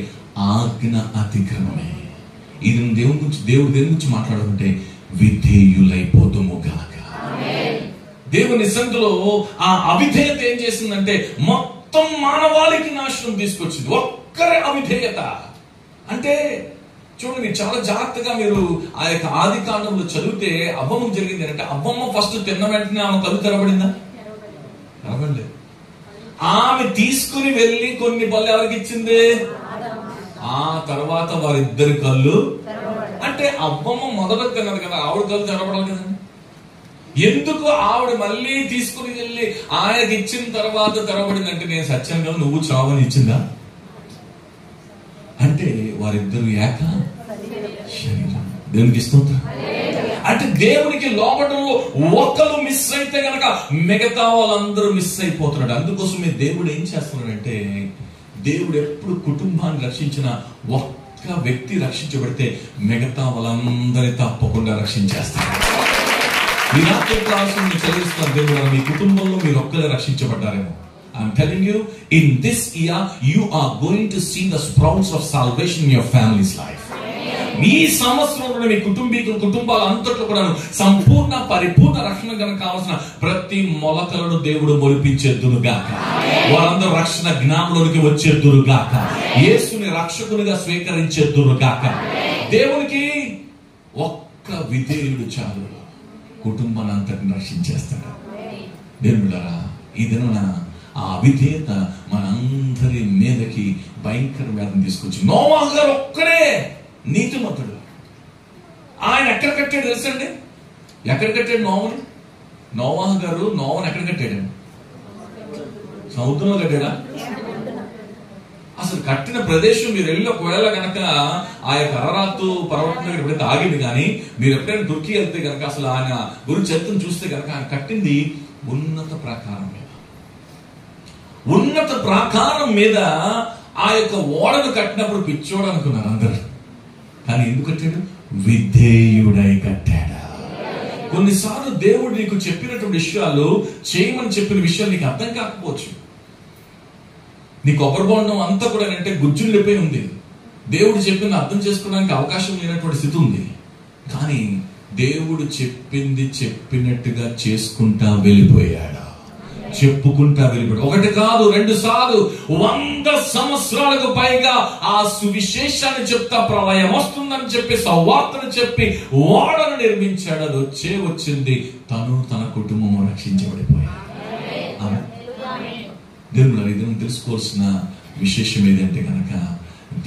ఆజ్ఞ అతిక్రమమే. ఇది దేవుడు దేని గురించి మాట్లాడుతుంటే విధేయులైపోతుముగాక. దేవుని సన్నిధిలో ఆ అవిధేయత ఏం చేసిందంటే మొత్తం మానవాళికి నాశనం తీసుకొచ్చింది. ఒక్కరి అవిధేయత అంటే చూడండి, మీరు చాలా జాగ్రత్తగా మీరు ఆ యొక్క ఆది కాండంలో చదివితే అవ్వమ్మకు జరిగింది అంటే, అవ్వమ్మ ఫస్ట్ తిన్న వెంటనే ఆమె కళ్ళు తెరబడిందా? తెరబడలేదు. ఆమె తీసుకుని వెళ్ళి కొన్ని పళ్ళు ఎవరికి ఇచ్చింది? ఆ తర్వాత వారిద్దరి కళ్ళు, అంటే అవ్వమ్మ మొదట తిన్నది కదా, ఆవిడ కళ్ళు తెరబడాలి కదండి. ఎందుకు ఆవిడ మళ్ళీ తీసుకుని వెళ్ళి ఆయనకి ఇచ్చిన తర్వాత తెరబడిందంటే, నేను సత్యం కదా నువ్వు చావని ఇచ్చిందా? అంటే వారిద్దరు ఏక శరీరం. దేవునికి స్తోత్రం. అంటే దేవునికి లోబడంలో ఒక్కరు మిస్ అయితే గనక మిగతా వాళ్ళందరూ మిస్ అయిపోతున్నాడు. అందుకోసమే దేవుడు ఏం చేస్తున్నాడంటే, దేవుడు ఎప్పుడు కుటుంబాన్ని రక్షించిన ఒక్క వ్యక్తి రక్షించబడితే మిగతా వాళ్ళందరి తప్పకుండా రక్షించేస్తాడు. ఈ రాత్రి క్లాసులు చదివిస్తున్న దేవుడు, మీ కుటుంబంలో మీరు ఒక్కరే రక్షించబడ్డారేమో. I'm telling you, in this year, you are going to see the sprouts of salvation in your family's life. మీ సంవత్సరంలో మీ కుటుంబాల అంతట్లో కూడా సంపూర్ణ పరిపూర్ణ రక్షణ కనుక కావాల్సిన ప్రతి మొలకలను దేవుడు మొలిపించేద్దురుగాక. వారందరూ రక్షణ జ్ఞానంలోనికి వచ్చేద్దురుగాక. యేసుని రక్షకునిగా స్వీకరించేద్దురుగాక. దేవునికి ఒక్క విధేయుడు చాలు, కుటుంబాన్ని అంతటిని రక్షించేస్తాడు. దేవుడారా, ఈ దిన ఆ విధేయత మనందరి మీదకి భయంకర వ్యాధిని తీసుకొచ్చి, నోవాహు గారు ఒక్కడే నీతిమంతుడు. ఆయన ఎక్కడ కట్టాడు తెలుసండి? ఎక్కడ కట్టాడు నోవాహుని? నోవాహు గారు నోవాహుని ఎక్కడ కట్టాడు? సముద్రంలో కట్టాడా? అసలు కట్టిన ప్రదేశం మీరు వెళ్ళి ఒకవేళ కనుక ఆ యొక్క అరరాతు పర్వతం దగ్గర ఎప్పుడైతే ఆగింది, కానీ మీరు ఎప్పుడైనా తుర్కీ వెళ్తే కనుక అసలు ఆయన గురించి చరిత్రను చూస్తే కనుక ఆయన కట్టింది ఉన్నత ప్రాకారం మీద. ఉన్నత ప్రాకారం మీద ఆ యొక్క ఓడను కట్టినప్పుడు పిచ్చోడు అనుకున్నారు అందరు. కానీ ఎందుకు కట్టాడు? విధేయుడై కట్టాడా. కొన్నిసార్లు దేవుడు నీకు చెప్పినటువంటి విషయాలు, చేయమని చెప్పిన విషయాలు నీకు అర్థం కాకపోవచ్చు. నీ కొబ్బరి బొండం అంతా కూడా అంటే గుజ్జుల్లిపోయి ఉంది. దేవుడు చెప్పింది అర్థం చేసుకోవడానికి అవకాశం లేనటువంటి స్థితి ఉంది. కానీ దేవుడు చెప్పింది చెప్పినట్టుగా చేసుకుంటా వెళ్ళిపోయాడా, చెప్పుకుంటా వెళ్ళిపోయాడు. ఒకటి కాదు, 2 సార్లు 100 సంవత్సరాలకు పైగా ఆ సువిశేషాన్ని చెప్తా ప్రళయం వస్తుందని చెప్పి సవార్తను చెప్పి ఓడను నిర్మించాడు. అది వచ్చింది, తను తన కుటుంబం రక్షించబడిపోయాడు. దేవుడు ఇదని తెలుసుకోవాల్సిన విశేషం ఏదంటే కనుక,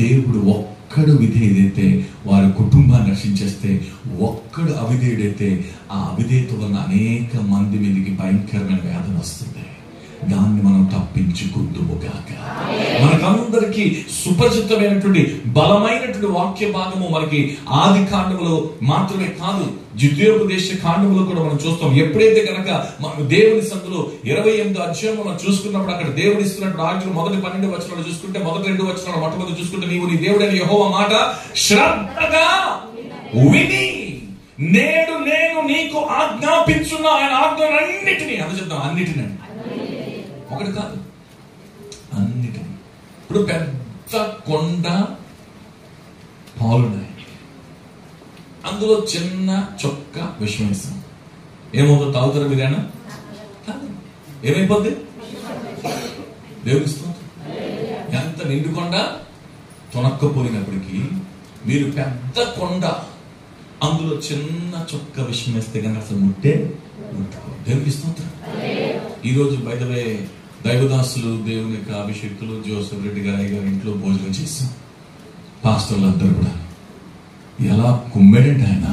దేవుడు ఒక్కడు విధేయుడైతే వారి కుటుంబాన్ని రక్షించేస్తే, ఒక్కడు అవిధేయుడైతే ఆ అవిధేయత వలన అనేక మంది మీదకి భయంకరమైన వ్యాధి వస్తుంది. దాన్ని మనం తప్పించుకుందుముగాక. మనకందరికి సుపరిచితమైనటువంటి బలమైనటువంటి వాక్య భాగము మనకి ఆది కాండములో మాత్రమే కాదు, ద్వితీయోపదేశ కాండములో కూడా మనం చూస్తాం. ఎప్పుడైతే కనుక మనం దేవుని సందులో 28వ అధ్యాయం మనం చూసుకున్నప్పుడు అక్కడ దేవుడు ఇస్తున్నటువంటి ఆజ్ఞలు మొదటి 12 వచనాలు చూసుకుంటే, మొదటి 2 వచనాలు మొట్టమొదటి చూసుకుంటే, నీవు నీ దేవుడైన యెహోవా మాట శ్రద్ధగా విని నేడు నేను నీకు ఆజ్ఞాపించున్న ఆయన ఆజ్ఞలన్నిటినీ, అది చెప్తాం అన్నిటినీ, ఒకటి కాదు అన్నిటినీ. ఇప్పుడు పెద్ద కొండ పాలున్నాయి, అందులో చిన్న చొక్క విషయం ఇస్తాం, ఏమవుతుంది? తాగుతారా మీరేనా? ఏమైపోద్ది? దేవుని స్తోత్రం. ఎంత నిండుకొండ తొనక్కపోయినప్పటికీ మీరు పెద్ద కొండ అందులో చిన్న చొక్క విషయం వేస్తే కానీ అసలు ముట్టే ముట్టుకో. దేవునికి స్తోత్రం. ఈరోజు బయటవే దైవదాసులు, దేవుని యొక్క అభిషేక్తులు జోసెఫ్ రెడ్డి గారి ఇంట్లో భోజనం చేశాం. పాస్టర్లు అందరూ కూడా ఎలా కుమ్మెడండి ఆయన,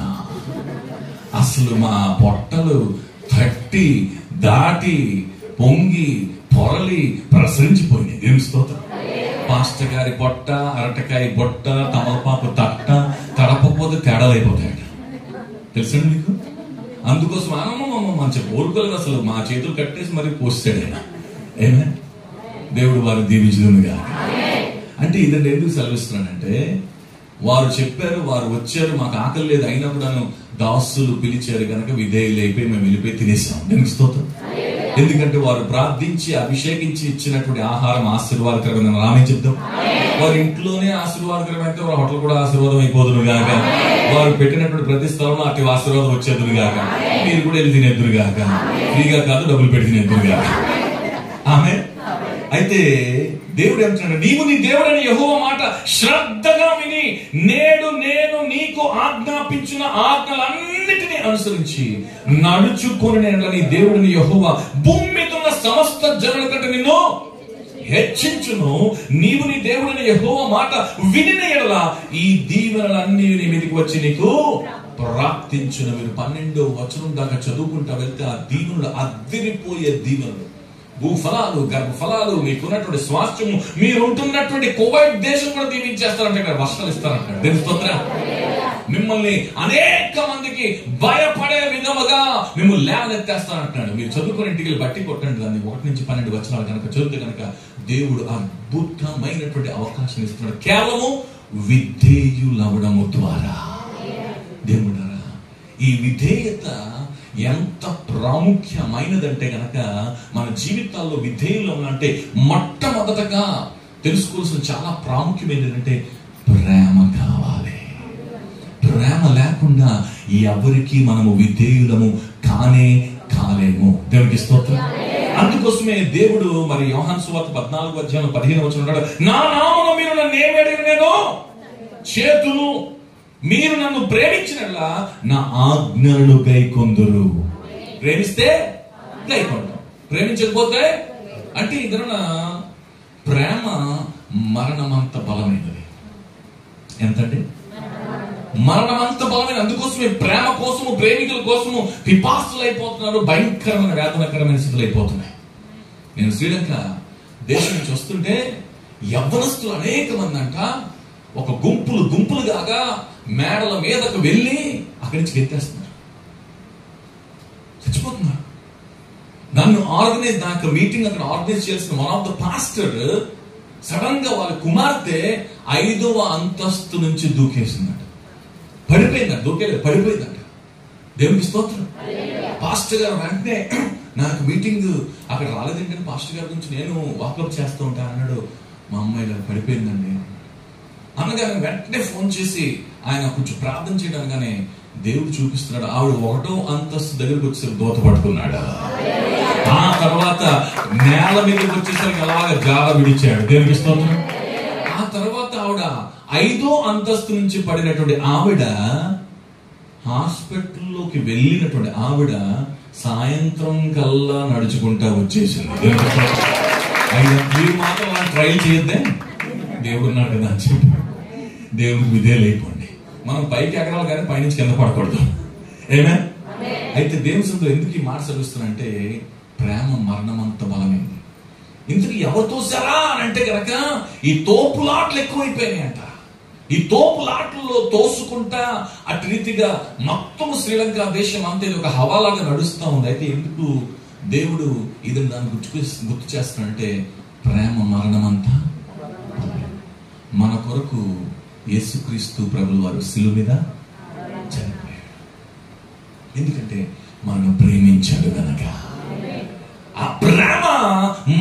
అసలు మా పొట్టలు తట్టి దాటి పొంగి పొరలి ప్రసరించిపోయినాయి. దేవుని స్తోత్రం. పాస్టర్ గారి పొట్ట, అరటకాయ బొట్ట, తమలపాకు తట్ట తడపకపోతే తేడాలైపోతాయట. తెలుసండి మీకు? అందుకోసం అమ్మమ్మ మంచి ఓరుకోలేదు, అసలు మా చేతులు కట్టేసి మరి పోస్తాడు ఆయన. ఏమే దేవుడు వారిని దీవించుదునుగా. అంటే ఇదండి ఎందుకు సెలవిస్తున్నానంటే, వారు చెప్పారు, వారు వచ్చారు, మాకు ఆకలి లేదు, అయినా కూడాను దాసులు పిలిచారు కనుక విధేయులు అయిపోయి మేము వెళ్ళిపోయి తినేసాం. దేవునికి స్తోత్రం. ఎందుకంటే వారు ప్రార్థించి అభిషేకించి ఇచ్చినటువంటి ఆహారం ఆశీర్వాదకరమైన రామే చెప్తాం. వారి ఇంట్లోనే ఆశీర్వాదకరమైతే వారి హోటల్ కూడా ఆశీర్వాదం అయిపోదును గాక. వారు పెట్టినటువంటి ప్రతి స్థలంలో అటు ఆశీర్వాదం వచ్చేదురు గాక. మీరు కూడా వెళ్ళి తినేద్దురు గాక. ఫ్రీగా కాదు, డబ్బులు పెట్టి తినేద్దురు గాక. ఆమె అయితే దేవుడు ఏమంటున్నాడు, నీవు నీ దేవుడని యెహోవా మాట శ్రద్ధగా విని నేడు నేను నీకు ఆజ్ఞాపించిన ఆజ్ఞలన్నిటినీ అనుసరించి నడుచుకొని నీ దేవుడిని యెహోవా భూమి మీద ఉన్న సమస్త జనుల కంటే నిన్ను హెచ్చించును. నీవు నీ దేవుడిని యెహోవా మాట వినిన యెడల ఈ దీవెనలన్నీ నీ మీదకి వచ్చి నీకు ప్రాప్తించును. మీరు 12వ వచనం దాకా చదువుకుంటా వెళ్తే ఆ దీవెనలు అద్దిరిపోయే దీవెనలు, భూఫలాలు, గర్భఫలాలు, మీకున్నటువంటి స్వాస్థ్యము, మీరు ఉంటున్నటువంటి కువైట్ దేశం కూడా దీవించేస్తారంటే ఇక్కడ వర్షాలు ఇస్తారంటాడు. దేని స్తోత్రం. మిమ్మల్ని అనేక మందికి భయపడే విధముగా మిమ్మల్ని లేవనెత్తేస్తానంటున్నాడు. మీరు చదువుకునే ఇంటికి బట్టి కొట్టండి దాన్ని 1 నుంచి 12 వచనాలు కనుక చదివితే కనుక దేవుడు అద్భుతమైనటువంటి అవకాశం ఇస్తున్నాడు, కేవలము విధేయులవడము ద్వారా. దేవుడారా, ఈ విధేయత ఎంత ప్రాముఖ్యమైనదంటే గనక మన జీవితాల్లో విధేయులు అంటే మొట్టమొదటగా తెలుసుకోవాల్సిన చాలా ప్రాముఖ్యమైనది ఏంటంటే ప్రేమ కావాలి. ప్రేమ లేకుండా ఎవరికి మనము విధేయులము కాలేము. దేవునికి స్తోత్రం. అందుకోసమే దేవుడు మరి యోహాను సువార్త 14:15 ఉన్నాడు, నా నామమున మీరు నన్ను ఏమి అడిగినను చేతును, మీరు నన్ను ప్రేమించినట్లా నా ఆజ్ఞలను గైకొందురు. ప్రేమిస్తే గైకొంటాం, ప్రేమించకపోతే అంటే ఇదన ప్రేమ మరణమంత బలమైనది. ఎంతండి? మరణమంత బలమైన. అందుకోసమే ప్రేమ కోసము, ప్రేమికుల కోసము పిపాసులు అయిపోతున్నారు, భయంకరమైన వేదనకరమైన స్థితులు అయిపోతున్నాయి. నేను శ్రీలంక దేశం నుంచి వస్తుంటే యవ్వనస్తులు అనేక మంది అంట ఒక గుంపులుగా మేడల మీదకు వెళ్ళి అక్కడి నుంచి గెత్తేస్తున్నారు, చచ్చిపోతున్నారు. నాకు మీటింగ్ అక్కడ ఆర్గనైజ్ చేసిన one of the pastor sudden గా వాళ్ళ కుమార్తె 5వ అంతస్తు నుంచి దూకేసిందట. పడిపోయిందంట. దేవునికి స్తోత్రం. పాస్టర్ గారు వెంటనే నాకు మీటింగ్ అక్కడ రాలేదంటే పాస్టర్ గారి గురించి నేను వాకప్ చేస్తూ ఉంటాను అన్నాడు. మా అమ్మాయి గారు పడిపోయిందండి అనగానే వెంటనే ఫోన్ చేసి ఆయన కొంచెం ప్రార్థన చేయడంగానే దేవుడు చూపిస్తున్నాడు. ఆవిడ 1వ అంతస్తు దగ్గరకు వచ్చేసరికి దోత పట్టుకున్నాడు. ఆ తర్వాత నేల మీదకి వచ్చేసరికి అలాగా జార విడిచాడు. దేవునికి స్తోత్రం. ఆ తర్వాత ఆవిడ 5వ అంతస్తు నుంచి పడినటువంటి ఆవిడ హాస్పిటల్లోకి వెళ్ళినటువంటి ఆవిడ సాయంత్రం కల్లా నడుచుకుంటా వచ్చేసింది. మీరు మాత్రం అలా ట్రై చేయొద్దే, దేవుడు ఉన్నాడు కదా అని చెప్పి దేవుడికి విధేయులు అయిపోండి. మనం పైకి ఎగరాలి కానీ పైనుంచి కింద పడకూడదు. ఏమే అయితే దేవుని సన్నిధిలో ఎందుకు ఈ మాట చదివిస్తానంటే ప్రేమ మరణమంత బలమైంది. ఇందుకు ఎవరితో సరా అని అంటే కనుక ఈ తోపులాట్లు ఎక్కువైపోయినాయి అంట. ఈ తోపులాట్లలో తోసుకుంటా అటు రీతిగా మొత్తం శ్రీలంక దేశం అంతా ఇది ఒక హవాలాగా నడుస్తూ ఉంది. అయితే ఎందుకు దేవుడు ఇది దాన్ని గుర్తు చేస్తానంటే ప్రేమ మరణమంతా. మన కొరకు యేసుక్రీస్తు ప్రభువు వారు శిలువ మీద చనిపోయాడు. ఎందుకంటే మనను ప్రేమించాడు గనక. ఆ ప్రేమ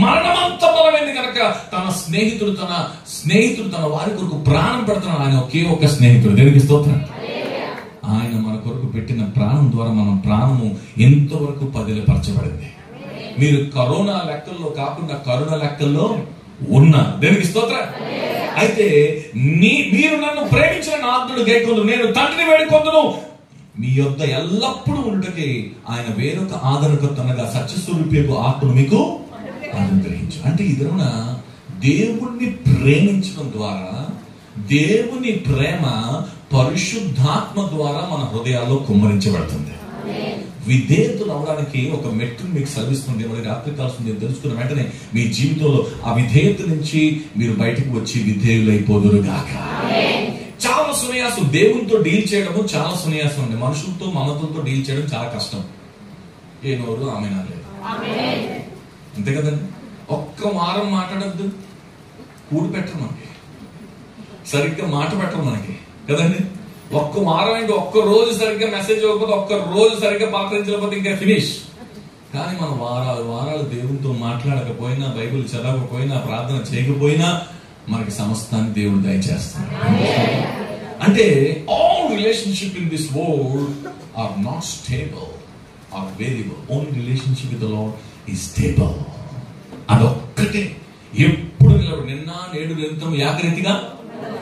మరణమంత బలమైంది కనుక తన స్నేహితుడు తన వారి కొరకు ప్రాణం పెడుతున్నాడు. ఆయన ఒకే ఒక స్నేహితుడు. దేవునికి స్తోత్రం. ఆయన మన కొరకు పెట్టిన ప్రాణం ద్వారా మన ప్రాణము ఎంతవరకు పదిలపరచబడింది. మీరు కరోనా లెక్కల్లో కాకుండా కరుణ లెక్కల్లో ఉన్నారు. దేవునికి స్తోత్రం. అయితే మీరు నన్ను ప్రేమించిన నా ఆజ్ఞలు గైకొందురు, నేను తండ్రిని వేడుకొందును, మీ యొద్ద ఎల్లప్పుడూ ఉంటకి ఆయన వేరొక ఆదరణకర్తనగా సత్యస్వరూపేపు ఆత్మను మీకు అనుగ్రహించు. అంటే ఇదన దేవుణ్ణి ప్రేమించడం ద్వారా దేవుని ప్రేమ పరిశుద్ధాత్మ ద్వారా మన హృదయాల్లో కుమ్మరించబడుతుంది. విధేయతలు అవడానికి ఒక మెట్టును మీకు సర్విస్తుంది. మరి రాత్రి కాల్సింది తెలుసుకున్న వెంటనే మీ జీవితంలో ఆ విధేయత నుంచి మీరు బయటకు వచ్చి విధేయులైపోదురు గాక. చాలా సున్యాసం. దేవునితో డీల్ చేయడము చాలా సున్యాసం అండి. మనుషులతో మనతో డీల్ చేయడం చాలా కష్టం. ఏ నోరు ఆమె నాలేదు, అంతే కదండి. ఒక్క వారం మాట్లాడద్దు, కూడి పెట్టరు మనకి, సరిగ్గా మాట పెట్టరు మనకి కదండి. ఒక్క వారం అంటే ఒక్క రోజు సరిగ్గా మెసేజ్ ఇవ్వకపోతే, ఒక్క రోజు సరిగ్గా పలకరించకపోతే ఇంకా ఫినిష్. కానీ మనం వారాలు దేవునితో మాట్లాడకపోయినా, బైబిల్ చదవకపోయినా, ప్రార్థన చేయకపోయినా మనకి సమస్తాన్ని దేవుడు దయచేస్తాడు. అంటే all relationship in this world are not stable or variable. Only relationship with the Lord is stable. అదొక్కటే ఎప్పుడు నిలబడి నిన్న నేడు నిరంతరం ఏకరీతిగా.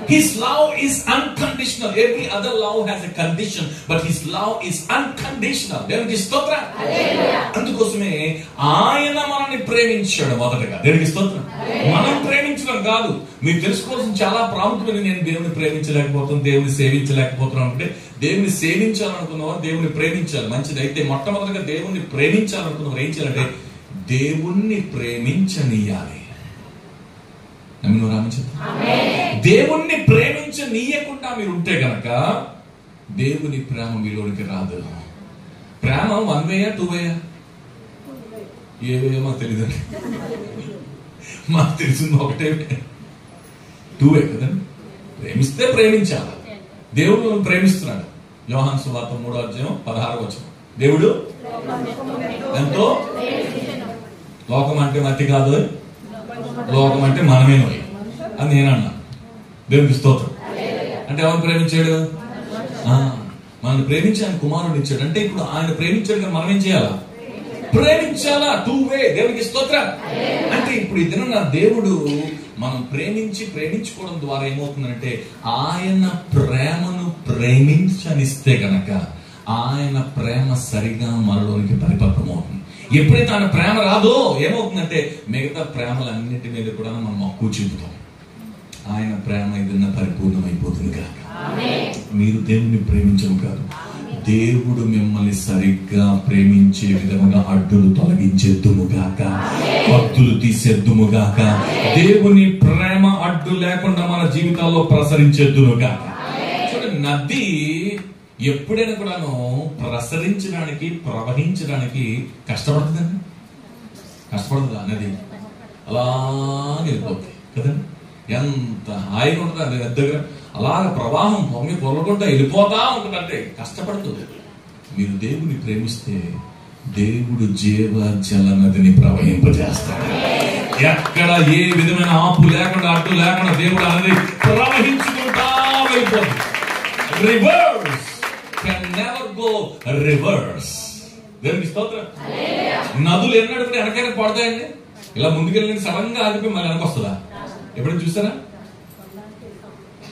His love is unconditional. Every other love has a condition, but His love is unconditional. దేవునికి స్తోత్రం. అందుకోసమే ఆయన మనల్ని ప్రేమించాడు మొదటగా. దేవునికి స్తోత్రం. మనం ప్రేమించడం కాదు. మీరు తెలుసుకోవాల్సిన చాలా ప్రాముఖ్యమైన, నేను దేవుని ప్రేమించలేకపోతున్నాను, దేవుని సేవించలేకపోతున్నాను అంటే, దేవుని సేవించాలనుకున్నవారు దేవుని ప్రేమించాలి, మంచిది. అయితే మొట్టమొదటిగా దేవుణ్ణి ప్రేమించాలనుకున్నవారు ఏం చేయాలంటే దేవుణ్ణి ప్రేమించనీయాలి. దేవుణ్ణి ప్రేమించనీయకుండా మీరు ఉంటే గనక దేవుని ప్రేమ మీలోనికి రాదు. ప్రేమ 1 వేయా 2 వేయా? ఏ వేయో మాకు తెలియదు. మాకు తెలిసింది ఒకటే, 2 వే కదండి. ప్రేమిస్తే ప్రేమించాలి. దేవుడు ప్రేమిస్తున్నాడు. యోహాను సువార్త 3:16 దేవుడు ఎంతో, లోకం అంటే మతి కాదు, లోకం అంటే మనమే అని నేను అన్నా. దేవునికి స్తోత్రం. అంటే ఎవరు ప్రేమించాడు? మనల్ని ప్రేమించాలని కుమారుడు ఇచ్చాడు. అంటే ఇప్పుడు ఆయన ప్రేమించాడు కానీ మనం ఏం చేయాలా? ప్రేమించాలా. 2 వే. దేవునికి స్తోత్రం. అంటే ఇప్పుడు ఈ దినం దేవుడు మనం ప్రేమించుకోవడం ద్వారా ఏమవుతుందంటే ఆయన ప్రేమను ప్రేమించనిస్తే గనక ఆయన ప్రేమ సరిగా మనలోనికి పరిపక్వమవుతుంది. ఎప్పుడైతే ఆయన ప్రేమ రాదో ఏమవుతుందంటే మిగతా ప్రేమలన్నిటి మీద కూడా మనం మక్కువ చూపుతాం. ఆయన ప్రేమ ఏదన్నా పరిపూర్ణమైపోతుంది కాక. మీరు దేవుణ్ణి ప్రేమించడం కాదు, దేవుడు మిమ్మల్ని సరిగ్గా ప్రేమించే విధముగా అడ్డులు తొలగించేద్దుముగాక, భక్తులు తీసేద్దుముగాక. దేవుని ప్రేమ అడ్డు లేకుండా మన జీవితాల్లో ప్రసరించేద్దుముగాక. చూడండి, నది ఎప్పుడైనా కూడాను ప్రసరించడానికి, ప్రవహించడానికి కష్టపడుతుందండి. కష్టపడుతుందా? నది అలా వెళ్ళిపోతుంది కదండి. ఎంత హాయిగా ఉంటుంది అది నది దగ్గర. అలాగ ప్రవాహం పొంగి పొరలుకుంటా వెళ్ళిపోతా ఉంటుందంటే కష్టపడుతుంది. మీరు దేవుని ప్రేమిస్తే దేవుడు జీవ జల నదిని ప్రవహింపజేస్తాడు. ఎక్కడ ఏ విధమైన ఆపు లేకుండా, అడ్డు లేకుండా దేవుడు అనేది ప్రవహించుకుంటా వెళ్ళిపోతుంది. Reverse can never go reverse. దేవునికి స్తోత్రం. నదులు ఎన్నడూ కూడా వెనకైనా పడతాయండి. ఇలా ముందుకెళ్ళి సడన్ గా ఆగిపోయి మళ్ళీ వెనక వస్తుందా? ఎప్పుడైనా చూసారా?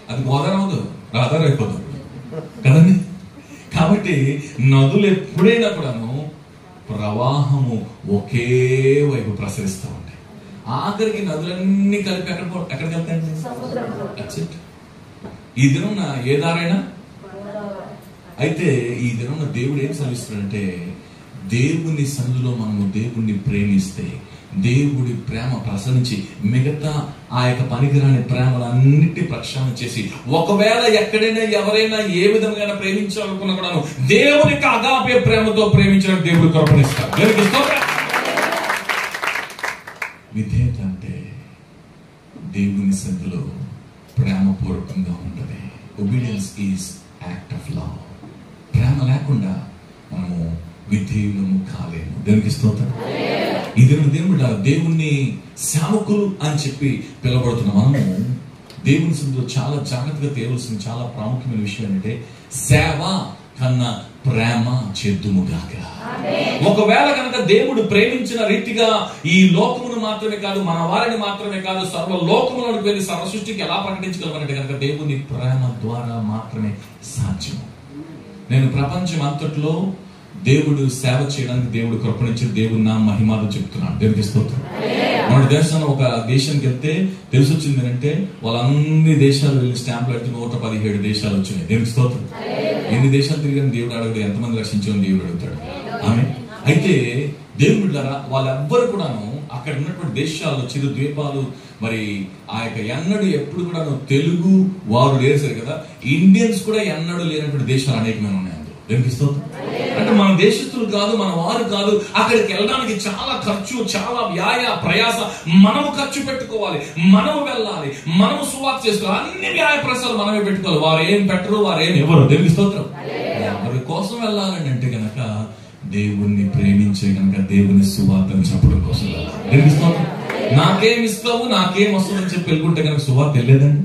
అది గోదావరి అవదు, రాధారు అయిపోతుంది కదండి. కాబట్టి నదులు ఎప్పుడైనా కూడాను ప్రవాహము ఒకే వైపు ప్రసరిస్తూ ఉంటాయి. ఆఖరికి నదులన్నీ కలిపి ఎక్కడికి వెళ్తాయండి? ఈ దినం ఏ దారైనా. అయితే ఈ దినం దేవుడు ఏం సెలవిస్తున్నాడంటే దేవుని సన్నిధిలో మనము దేవుణ్ణి ప్రేమిస్తే దేవుడి ప్రేమ ప్రసరించి మిగతా ఆ యొక్క పనికిరాని ప్రేమలన్నిటి ప్రక్షాళన చేసి, ఒకవేళ ఎక్కడైనా ఎవరైనా ఏ విధంగా ప్రేమించాలనుకున్నా కూడా దేవునికి అగాపే ప్రేమతో ప్రేమించడానికి దేవుడు కృపణిస్తాడు. విధేయత అంటే దేవుని సన్నిధిలో ప్రేమపూర్వకంగా ఉంటది. Obedience is act of love. ప్రేమ లేకుండా మనము విధేయులము కాలేము. దేవునికి స్తోత్రం. ఇది దేవుడు దేవుణ్ణి సేవకులు అని చెప్పి పిలవబడుతున్న మనము దేవుని సన్నిధిలో చాలా జాగ్రత్తగా తేవలసిన చాలా ప్రాముఖ్యమైన విషయం ఏంటంటే సేవ కన్నా ప్రేమ చేద్దుముగాక. ఒకవేళ కనుక దేవుడు ప్రేమించిన రీతిగా ఈ లోకమును మాత్రమే కాదు, మన వారిని మాత్రమే కాదు, సర్వ లోకములకు వెళ్ళి సర్వ సృష్టికి ఎలా ప్రకటించగలమంటే కనుక దేవుని ప్రేమ ద్వారా మాత్రమే సాధ్యం. నేను ప్రపంచం అంతట్లో దేవుడు సేవ చేయడానికి దేవుడు కృపణించి దేవుని నా మహిమాలు చెప్తున్నాను. దేవునికి స్తోత్రం. మన దేశంలో ఒక దేశానికి వెళ్తే తెలిసి వచ్చింది ఏంటంటే వాళ్ళన్ని దేశాలు వెళ్ళి స్టాంపులు అయితే 117 దేశాలు వచ్చినాయి. దేవునికి స్తోత్రం. ఎన్ని దేశాలు తిరిగిన దేవుడు అడుగుతాడు, ఎంతమంది రక్షించామని దేవుడు అడుగుతాడు. ఆమె అయితే దేవుడు వాళ్ళెవ్వరు కూడాను అక్కడ ఉన్నటువంటి దేశాల్లో చిరు ద్వీపాలు మరి ఆ యొక్క ఎన్నడూ ఎప్పుడు కూడా తెలుగు వారు లేరు కదా, ఇండియన్స్ కూడా ఎన్నడూ లేనటువంటి దేశాలు అనేకమైన ఉన్నాయి. దేవునికి స్తోత్రం. అంటే మన దేశస్తులు కాదు, మన వారు కాదు, అక్కడికి వెళ్ళడానికి చాలా ఖర్చు, చాలా ప్రయాస మనము ఖర్చు పెట్టుకోవాలి, మనము వెళ్ళాలి, మనము సువార్త చేసుకోవాలి, అన్ని వ్యాయ ప్రయాసాలు మనమే పెట్టుకోవాలి. వారు ఏం పెట్టరు, వారు ఏం ఎవరు. దేవునికి స్తోత్రం. వారి కోసం వెళ్ళాలని అంటే గనక దేవుణ్ణి ప్రేమించే గనక దేవుని సువార్తను చెప్పడం కోసం వెళ్ళాలి. దేవునికి స్తోత్రం. నాకేం ఇస్తావు, నాకేం వస్తుందని చెప్పి వెళ్ళుకుంటే కనుక సువార్త వెళ్ళలేదండి,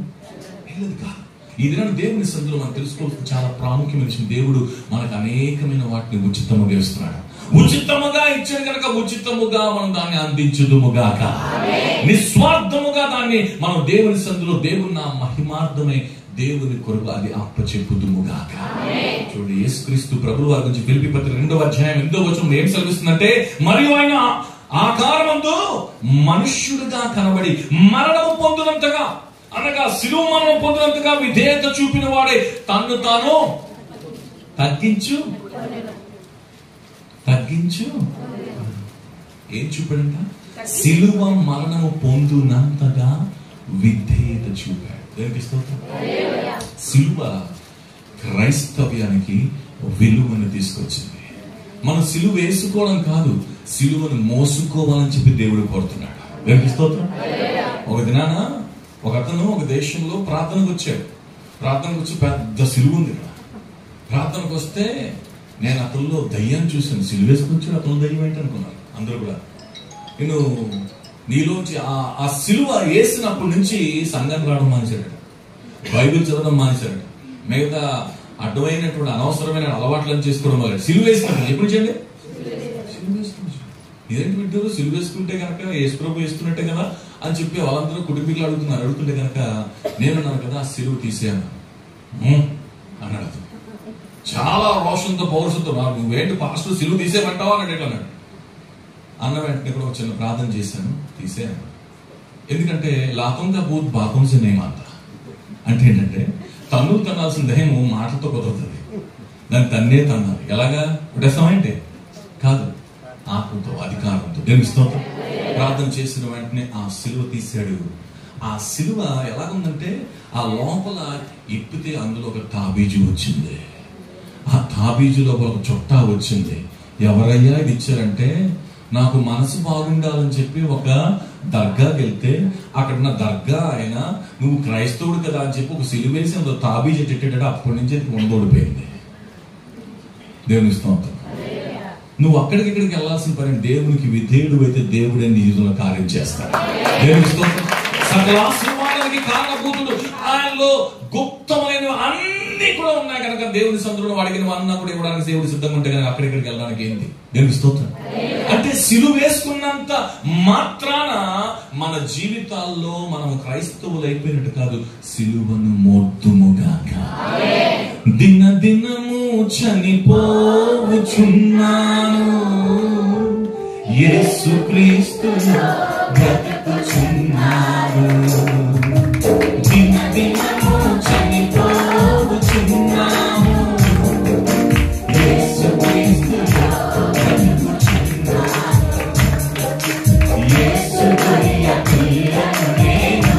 వెళ్ళదు కాదు. ఈ దినాన్ని దేవుని సన్నిధిలో మనం తెలుసుకోవాల్సిన చాలా ప్రాముఖ్యమైన విషయం, దేవుడు మనకు అనేకమైన వాటిని ఉచితముగా ఇస్తున్నాడు. ఉచితముగా ఇచ్చాడు కనుక ఉచితముగా మనం దాన్ని అందించుదుముగాక. నిస్వార్థముగా దాన్ని మనం దేవుని సందులో దేవుని నా మహిమార్థమై దేవుని కొరకు అది అప్పచెప్పుదుముగాక. చూడండి, యేసుక్రీస్తు ప్రభువు వారి గురించి ఫిలిప్పీ పత్రిక 2వ అధ్యాయం 8వ వచనం ఏం సెలవిస్తుందంటే, మరియు ఆయన ఆకారమందు మనుష్యుడిగా కనబడి మరణము పొందినంతగా, అనగా శిలువ మరణం పొందినంతగా విధేయత చూపిన వాడే తన్ను తాను తగ్గించు ఏం చూపాడంట? శిలువ మరణము పొందునంతగా విధేయత చూపాడు. దేవునికి స్తోత్రం. శిలువ క్రైస్తవ్యానికి విలువను తీసుకొచ్చింది. మనం సిలువ వేసుకోవడం కాదు, సిలువను మోసుకోవాలని చెప్పి దేవుడు కోరుతున్నాడు. దేవునికి స్తోత్రం. ఒక దినాన ఒక అతను ఒక దేశంలో ప్రార్థనకు వచ్చాడు. ప్రార్థనకు వచ్చి పెద్ద సిలువ ఉంది. ప్రార్థనకు వస్తే నేను అతనిలో దయ్యాన్ని చూశాను. సిలువ వేసుకొచ్చాడు, అతను దయ్యం ఏంటి అనుకున్నాను అందరూ కూడా. నేను నీలోంచి ఆ సిలువ వేసినప్పటి నుంచి సంఘం రావడం మానేశాడట, బైబిల్ చదవడం మానేశాడట, మిగతా అడ్డమైనటువంటి అనవసరమైన అలవాట్లను చేసుకోవడం వల్ల సిలువ వేసుకుంటాడు. ఎప్పుడు చేయండి, సిలువ వేసుకుంటాడు. ఇదేంటి వింటారు, సిలువ వేసుకుంటే కనుక యేసుప్రభు వేసుకున్నట్టే కదా అని చెప్పి వాళ్ళందరూ కుటుంబీకులు అడుగుతుంటే కనుక నేనున్నాను కదా, ఆ సిలువ తీసేయాను అన్నాడు. చాలా రోషంతో పౌరుషంతో, నువ్వేంటి పాస్టర్ సిలువ తీసేయమంటావా అన్నాడు. అన్నాడు. అన్న వెంటనే కూడా ఒక చిన్న ప్రార్థన చేశాను, తీసేయాను. ఎందుకంటే లాభంగా బూత్ బాపంసే నేమంత అంటే ఏంటంటే, తన్నులు తన్నాల్సిన దయ్యం మాటలతో కుదరుతుంది, దాన్ని తన్నే తన్నాలి. ఎలాగా ఉడేస్తామంటే కాదు, ఆత్మతో, అధికారంతో. దేవుని స్తోత్రం. ప్రార్థన చేసిన వెంటనే ఆ సిలువ తీశాడు. ఆ సిలువ ఎలాగుందంటే, ఆ లోపల ఇప్పితే అందులో ఒక తాబీజు వచ్చింది. ఆ తాబీజులో ఒక చుట్టా వచ్చింది. ఎవరయ్యా ఇది ఇచ్చారంటే, నాకు మనసు బాగుండాలని చెప్పి ఒక దర్గాకి వెళ్తే అక్కడ ఉన్న దర్గా ఆయన నువ్వు క్రైస్తవుడు కదా అని చెప్పి ఒక సిలువేసి అందులో తాబీజు ఎట్టేటాడు. అప్పటి నుంచి అది ఉండోడిపోయింది. దేవుని స్తోత్రం. నువ్వు అక్కడికి ఇక్కడికి వెళ్ళాల్సిన పని, దేవునికి విధేయుడు అయితే దేవుడే నీ జీవితంలో కార్యం చేస్తాడు. దేవుని స్తోత్రం. సకల ఆశీర్వాదానికి కారణభూతుడు, ఆయనలో గుప్తమైన అన్ని కూడా ఉన్నాయి కనుక దేవుని సందులో వాడికి నువ్వు అన్నా కూడా ఇవ్వడానికి దేవుడు సిద్ధంగా ఉంటే కనుక అక్కడిక్కడికి వెళ్ళడానికి ఏంటి? దేవుని స్తోత్రం. అంటే సిలువ వేసుకున్నంత మాత్రాన మన జీవితాల్లో మనం క్రైస్తవులు అయిపోయినట్టు కాదు. సిలువను మోద్దుముగాక. దినదినము చనిపోవచ్చున్నాను, యేసుక్రీస్తు బ్రతుకుచున్నాను. దినదినము చనిపోవచ్చున్నాను, యేసుక్రీస్తు బ్రతుకుచున్నాను. యేసు ప్రియ ప్రియను నేను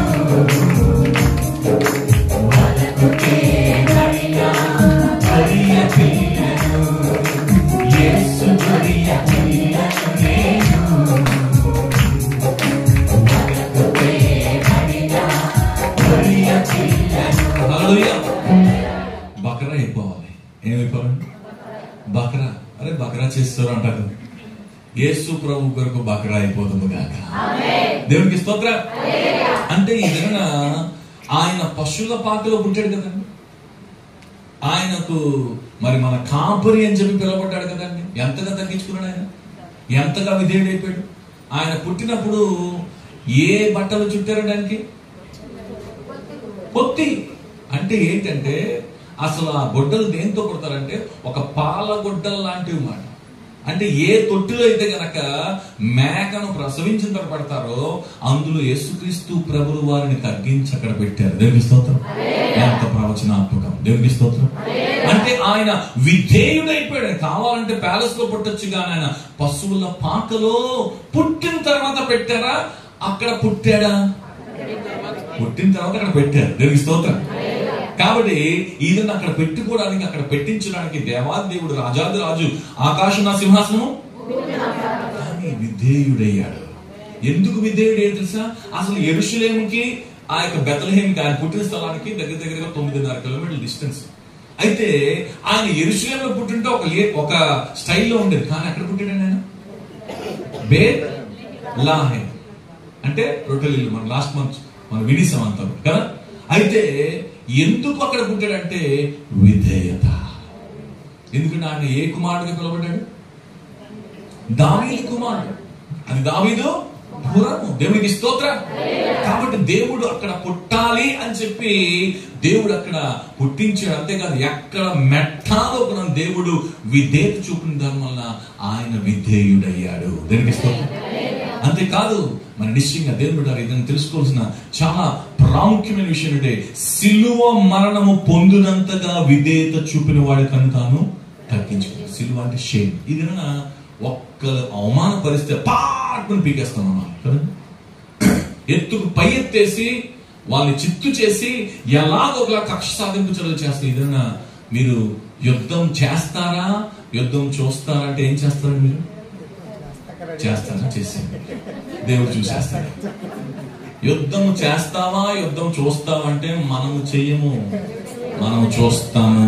బతుకుతే ప్రియ ప్రియను. యేసు ప్రియ ప్రియను నేను బతుకుతే ప్రియ ప్రియను. హల్లెలూయా. బకరా అయిపోవాలి. ఏమైపోవాలి? బకరా. అరే బకరా చేస్తారు అంటారు. యేసు ప్రభు కొరకు బకరా అయిపోతుంది కాక. దేవునికి స్తోత్రం. అంటే ఈ విధంగా ఆయన పశువుల పాకలో పుట్టాడు కదండి. ఆయనకు మరి మన కాపరి అని చెప్పి పిలవబడ్డాడు కదండి. ఎంతగా తగ్గించుకున్నాడు ఆయన, ఎంతగా విధేయుడు అయిపోయాడు. ఆయన పుట్టినప్పుడు ఏ బట్టలు చుట్టారు దానికి? పొత్తి. అంటే ఏంటంటే అసలు ఆ గొడ్డలు దేంతో కొడతారంటే ఒక పాల గొడ్డలు లాంటివి మాట. అంటే ఏ తొట్టిలో అయితే గనక మేకను ప్రసవించిన తర్వాత పడతారో అందులో యేసుక్రీస్తు ప్రభువు వారిని తగ్గించి అక్కడ పెట్టారు. దేవునికి స్తోత్రం. ఎంత ప్రవచనాత్మకం. దేవునికి స్తోత్రం. అంటే ఆయన విధేయుడైపోయాడు. కావాలంటే ప్యాలెస్ లో పుట్టొచ్చు, కానీ ఆయన పశువుల పాకలో పుట్టిన తర్వాత పెట్టారా? అక్కడ పుట్టాడా? పుట్టిన తర్వాత అక్కడ పెట్టారు. దేవునికి స్తోత్రం. కాబట్టి ఈయన అక్కడ పెట్టుకోవడానికి, అక్కడ పెట్టించడానికి దేవాది దేవుడు, రాజాది రాజు, ఆకాశం నా సింహాసనము, కానీ విధేయుడయ్యాడు. ఎందుకు విధేయుడు తెలుసా? అసలు యెరూషలేముకి ఆ యొక్క బెత్లెహేముకి, ఆయన పుట్టిన స్థలానికి దగ్గరగా 9.5 కిలోమీటర్ల డిస్టెన్స్. అయితే ఆయన యెరూషలేములో పుట్టింటే ఒక స్టైల్లో ఉండేది, కానీ అక్కడ పుట్టాడు ఆయన బేత్లెహేమ్ అంటే రొట్టెలు. మనం లాస్ట్ మంత్ మనం వినిసాం అంటాం కదా. అయితే ఎందుకు అక్కడ పుట్టాడంటే విధేయత. ఎందుకంటే ఆయన ఏ కుమారుడిగా పిలవబడ్డాడు? దావీదు కుమారుడు. అది దావీదు గుర్రము. దేవునికి స్తోత్రం. కాబట్టి దేవుడు అక్కడ పుట్టాలి అని చెప్పి దేవుడు అక్కడ పుట్టించాడు. అంతేకాదు ఎక్కడ మెట్టాలో కూడా దేవుడు విధేయత చూపిన దాని వల్ల ఆయన విధేయుడయ్యాడు. దేవునికి స్తోత్రం. అంతేకాదు మన నిశ్చయంగా దేవుడు ఇదని తెలుసుకోవాల్సిన చాలా ప్రాముఖ్యమైన విషయం అంటే సిలువ మరణము పొందినంతగా విధేయత చూపిన వాడి కను తాను తగ్గించుకున్నాడు. సిలువ అంటే షేమ్. ఇది ఒక్క అవమాన పరిస్థితి పాటుని పీకేస్తాం అన్నమాట కదా. ఎత్తుకు పై ఎత్తేసి వాళ్ళని చిత్తు చేసి ఎలాగో ఒకలా కక్ష సాధింపు చర్యలు చేస్తే ఏదైనా మీరు యుద్ధం చేస్తారా, యుద్ధం చూస్తారా అంటే ఏం చేస్తారండి మీరు? చేస్తారా? చేసి దేవుడు చూసేస్తాడు. యుద్ధం చేస్తావా, యుద్ధం చూస్తావా అంటే మనము చెయ్యము, మనము చూస్తాము,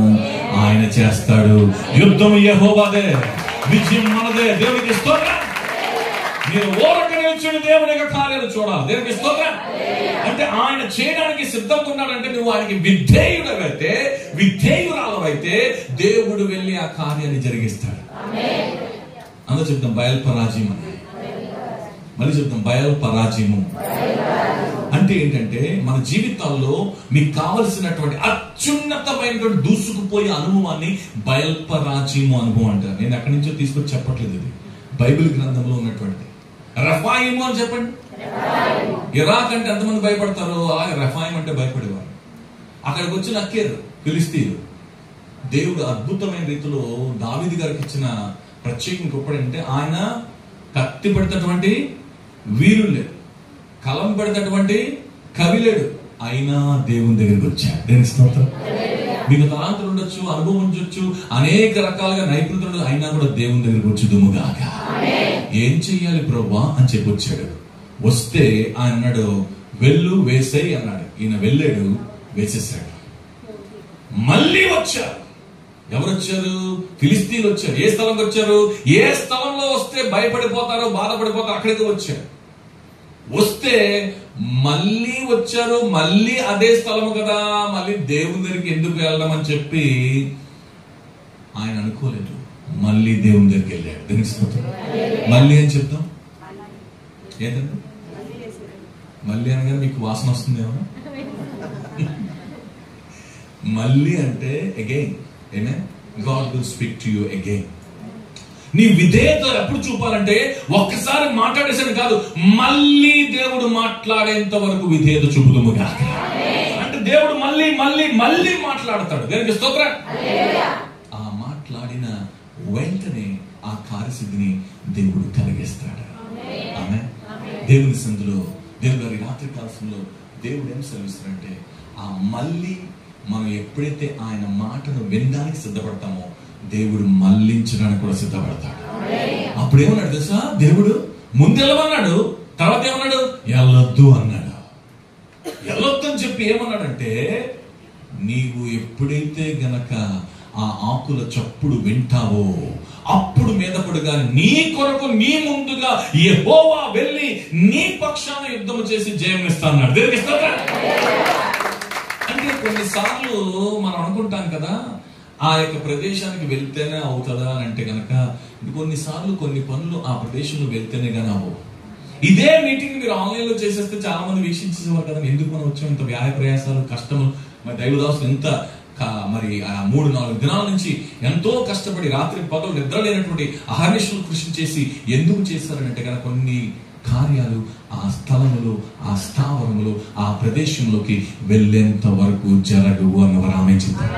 ఆయన చేస్తాడు. యుద్ధం యెహోవాదే, విజయం మనదే. దేవునికి స్తోత్రం. మీరు ఓరక నిల్చుని దేవుని యొక్క కార్యాలు చూడాలి. దేవునికి స్తోత్రం. అంటే ఆయన చేయడానికి సిద్ధంగా ఉన్నాడంటే నువ్వు ఆయనకి విధేయుడవైతే, విధేయురాలవైతే దేవుడు వెళ్ళి ఆ కార్యాన్ని జరిగిస్తాడు. అందరూ చెప్తాం బయల్పరాజయం అని. మళ్ళీ చెప్తాం బయల్పరాజయము అంటే ఏంటంటే మన జీవితాల్లో మీకు కావలసినటువంటి అత్యున్నతమైనటువంటి దూసుకుపోయే అనుభవాన్ని బయల్పరాజయము అనుభవం అంటారు. నేను ఎక్కడి నుంచో తీసుకొచ్చి చెప్పట్లేదు, ఇది బైబిల్ గ్రంథంలో ఉన్నటువంటి. రఫాయిము అని చెప్పండి. ఇరాక్ అంటే ఎంతమంది భయపడతారు? అలాగే రఫాయిం అంటే భయపడేవారు. అక్కడికి వచ్చిన అక్కేరు ఫిలిస్తీన్లు దేవుడు అద్భుతమైన రీతిలో దావీదు గారికి ఇచ్చిన ప్రత్యేకం గొప్పడంటే ఆయన కత్తి పెడతటువంటి వీరులు లేడు, కలం పెడతటువంటి కవి లేడు, అయినా దేవుని దగ్గరికి వచ్చాడు. దేని స్తోత్రం. మీకు తలాంతులు ఉండొచ్చు, అనుభవం ఉండొచ్చు, అనేక రకాలుగా నైపుణ్యత ఉండొచ్చు, అయినా కూడా దేవుని దగ్గరికి వచ్చి దుమ్ముగాక ఏం చెయ్యాలి ప్రభువా అని చెప్పి వచ్చాడు. వస్తే ఆయన అన్నాడు వెళ్ళు వేసేయి అన్నాడు. ఈయన వెళ్ళాడు, వేసేసాడు. మళ్ళీ వచ్చారు. ఎవరు వచ్చారు? ఫిలిస్తీన్లు వచ్చారు. ఏ స్థలంకి వచ్చారు? ఏ స్థలంలో వస్తే భయపడిపోతారో బాధపడిపోతారో అక్కడికి వచ్చారు. వస్తే మళ్ళీ వచ్చారు, మళ్ళీ అదే స్థలము కదా, మళ్ళీ దేవుని దగ్గరికి ఎందుకు వెళ్ళడం అని చెప్పి ఆయన అనుకోలేదు. మళ్ళీ దేవుని దగ్గరికి వెళ్ళాడు. తెలుస్తుంది మళ్ళీ అని చెప్తాం ఏంటంటే మళ్ళీ అనగా మీకు వాసన వస్తుందేమో. మళ్ళీ అంటే again. Amen. God will speak to you again. నీ విధేయత ఎప్పుడు చూపాలంటే ఒక్కసారి మాట్లాడేసాడు కాదు, మళ్ళీ దేవుడు మాట్లాడేంత వరకు విధేయత చూపుదుము కాక. అంటే దేవుడు మళ్ళీ మళ్ళీ మళ్ళీ మాట్లాడతాడు. దేవునికి స్తోత్రం. ఆ మాట్లాడిన వెంటనే ఆ కార్యసిద్ధిని దేవుడు కలిగిస్తాడు. ఆమేన్. దేవుని సందులో దేవుడు గారి రాత్రి కాలంలో దేవుడు ఏం సెలవిస్తాడంటే ఆ మళ్ళీ మనం ఎప్పుడైతే ఆయన మాటను వినడానికి సిద్ధపడతామో దేవుడు మళ్ళించడానికి కూడా సిద్ధపడతాడు. అప్పుడు ఏమన్నాడు తెలుసా? దేవుడు ముందెళ్ళమన్నాడు, తర్వాత ఏమన్నాడు? వెళ్ళొద్దు అన్నాడు. వెళ్ళొద్దు అని చెప్పి ఏమన్నాడంటే నీవు ఎప్పుడైతే గనక ఆ ఆకుల చప్పుడు వింటావో అప్పుడు మీదపడుగా నీ కొరకు నీ ముందుగా యెహోవా వెళ్ళి నీ పక్షాన యుద్ధము చేసి జయం ఇస్తా అన్నాడు. దేవునికి స్తోత్రం. అంటే కొన్నిసార్లు మనం అనుకుంటాం కదా ఆ యొక్క ప్రదేశానికి వెళ్తేనే అవుతుందా అని అంటే గనక కొన్నిసార్లు కొన్ని పనులు ఆ ప్రదేశంలో వెళ్తేనే గానీ అవ్వవు. ఇదే మీటింగ్ మీరు ఆన్లైన్ లో చేసేస్తే చాలా మంది వీక్షించేవారు కదా. ఎందుకు మనం వచ్చాం? ఇంత వ్యాయ ప్రయాసాలు, కష్టములు. మరి దైవదాసులు ఎంత మరి 3-4 దినాల నుంచి ఎంతో కష్టపడి రాత్రి పగలు నిద్ర లేనటువంటి అహర్నిశలు కృషి చేసి ఎందుకు చేశారనంటే కనుక కొన్ని కార్యాలు ఆ స్థలములో, ఆ స్థావరములో, ఆ ప్రదేశంలోకి వెళ్ళేంత వరకు జరగవు అన్నవారు ఆమె చెప్పారు.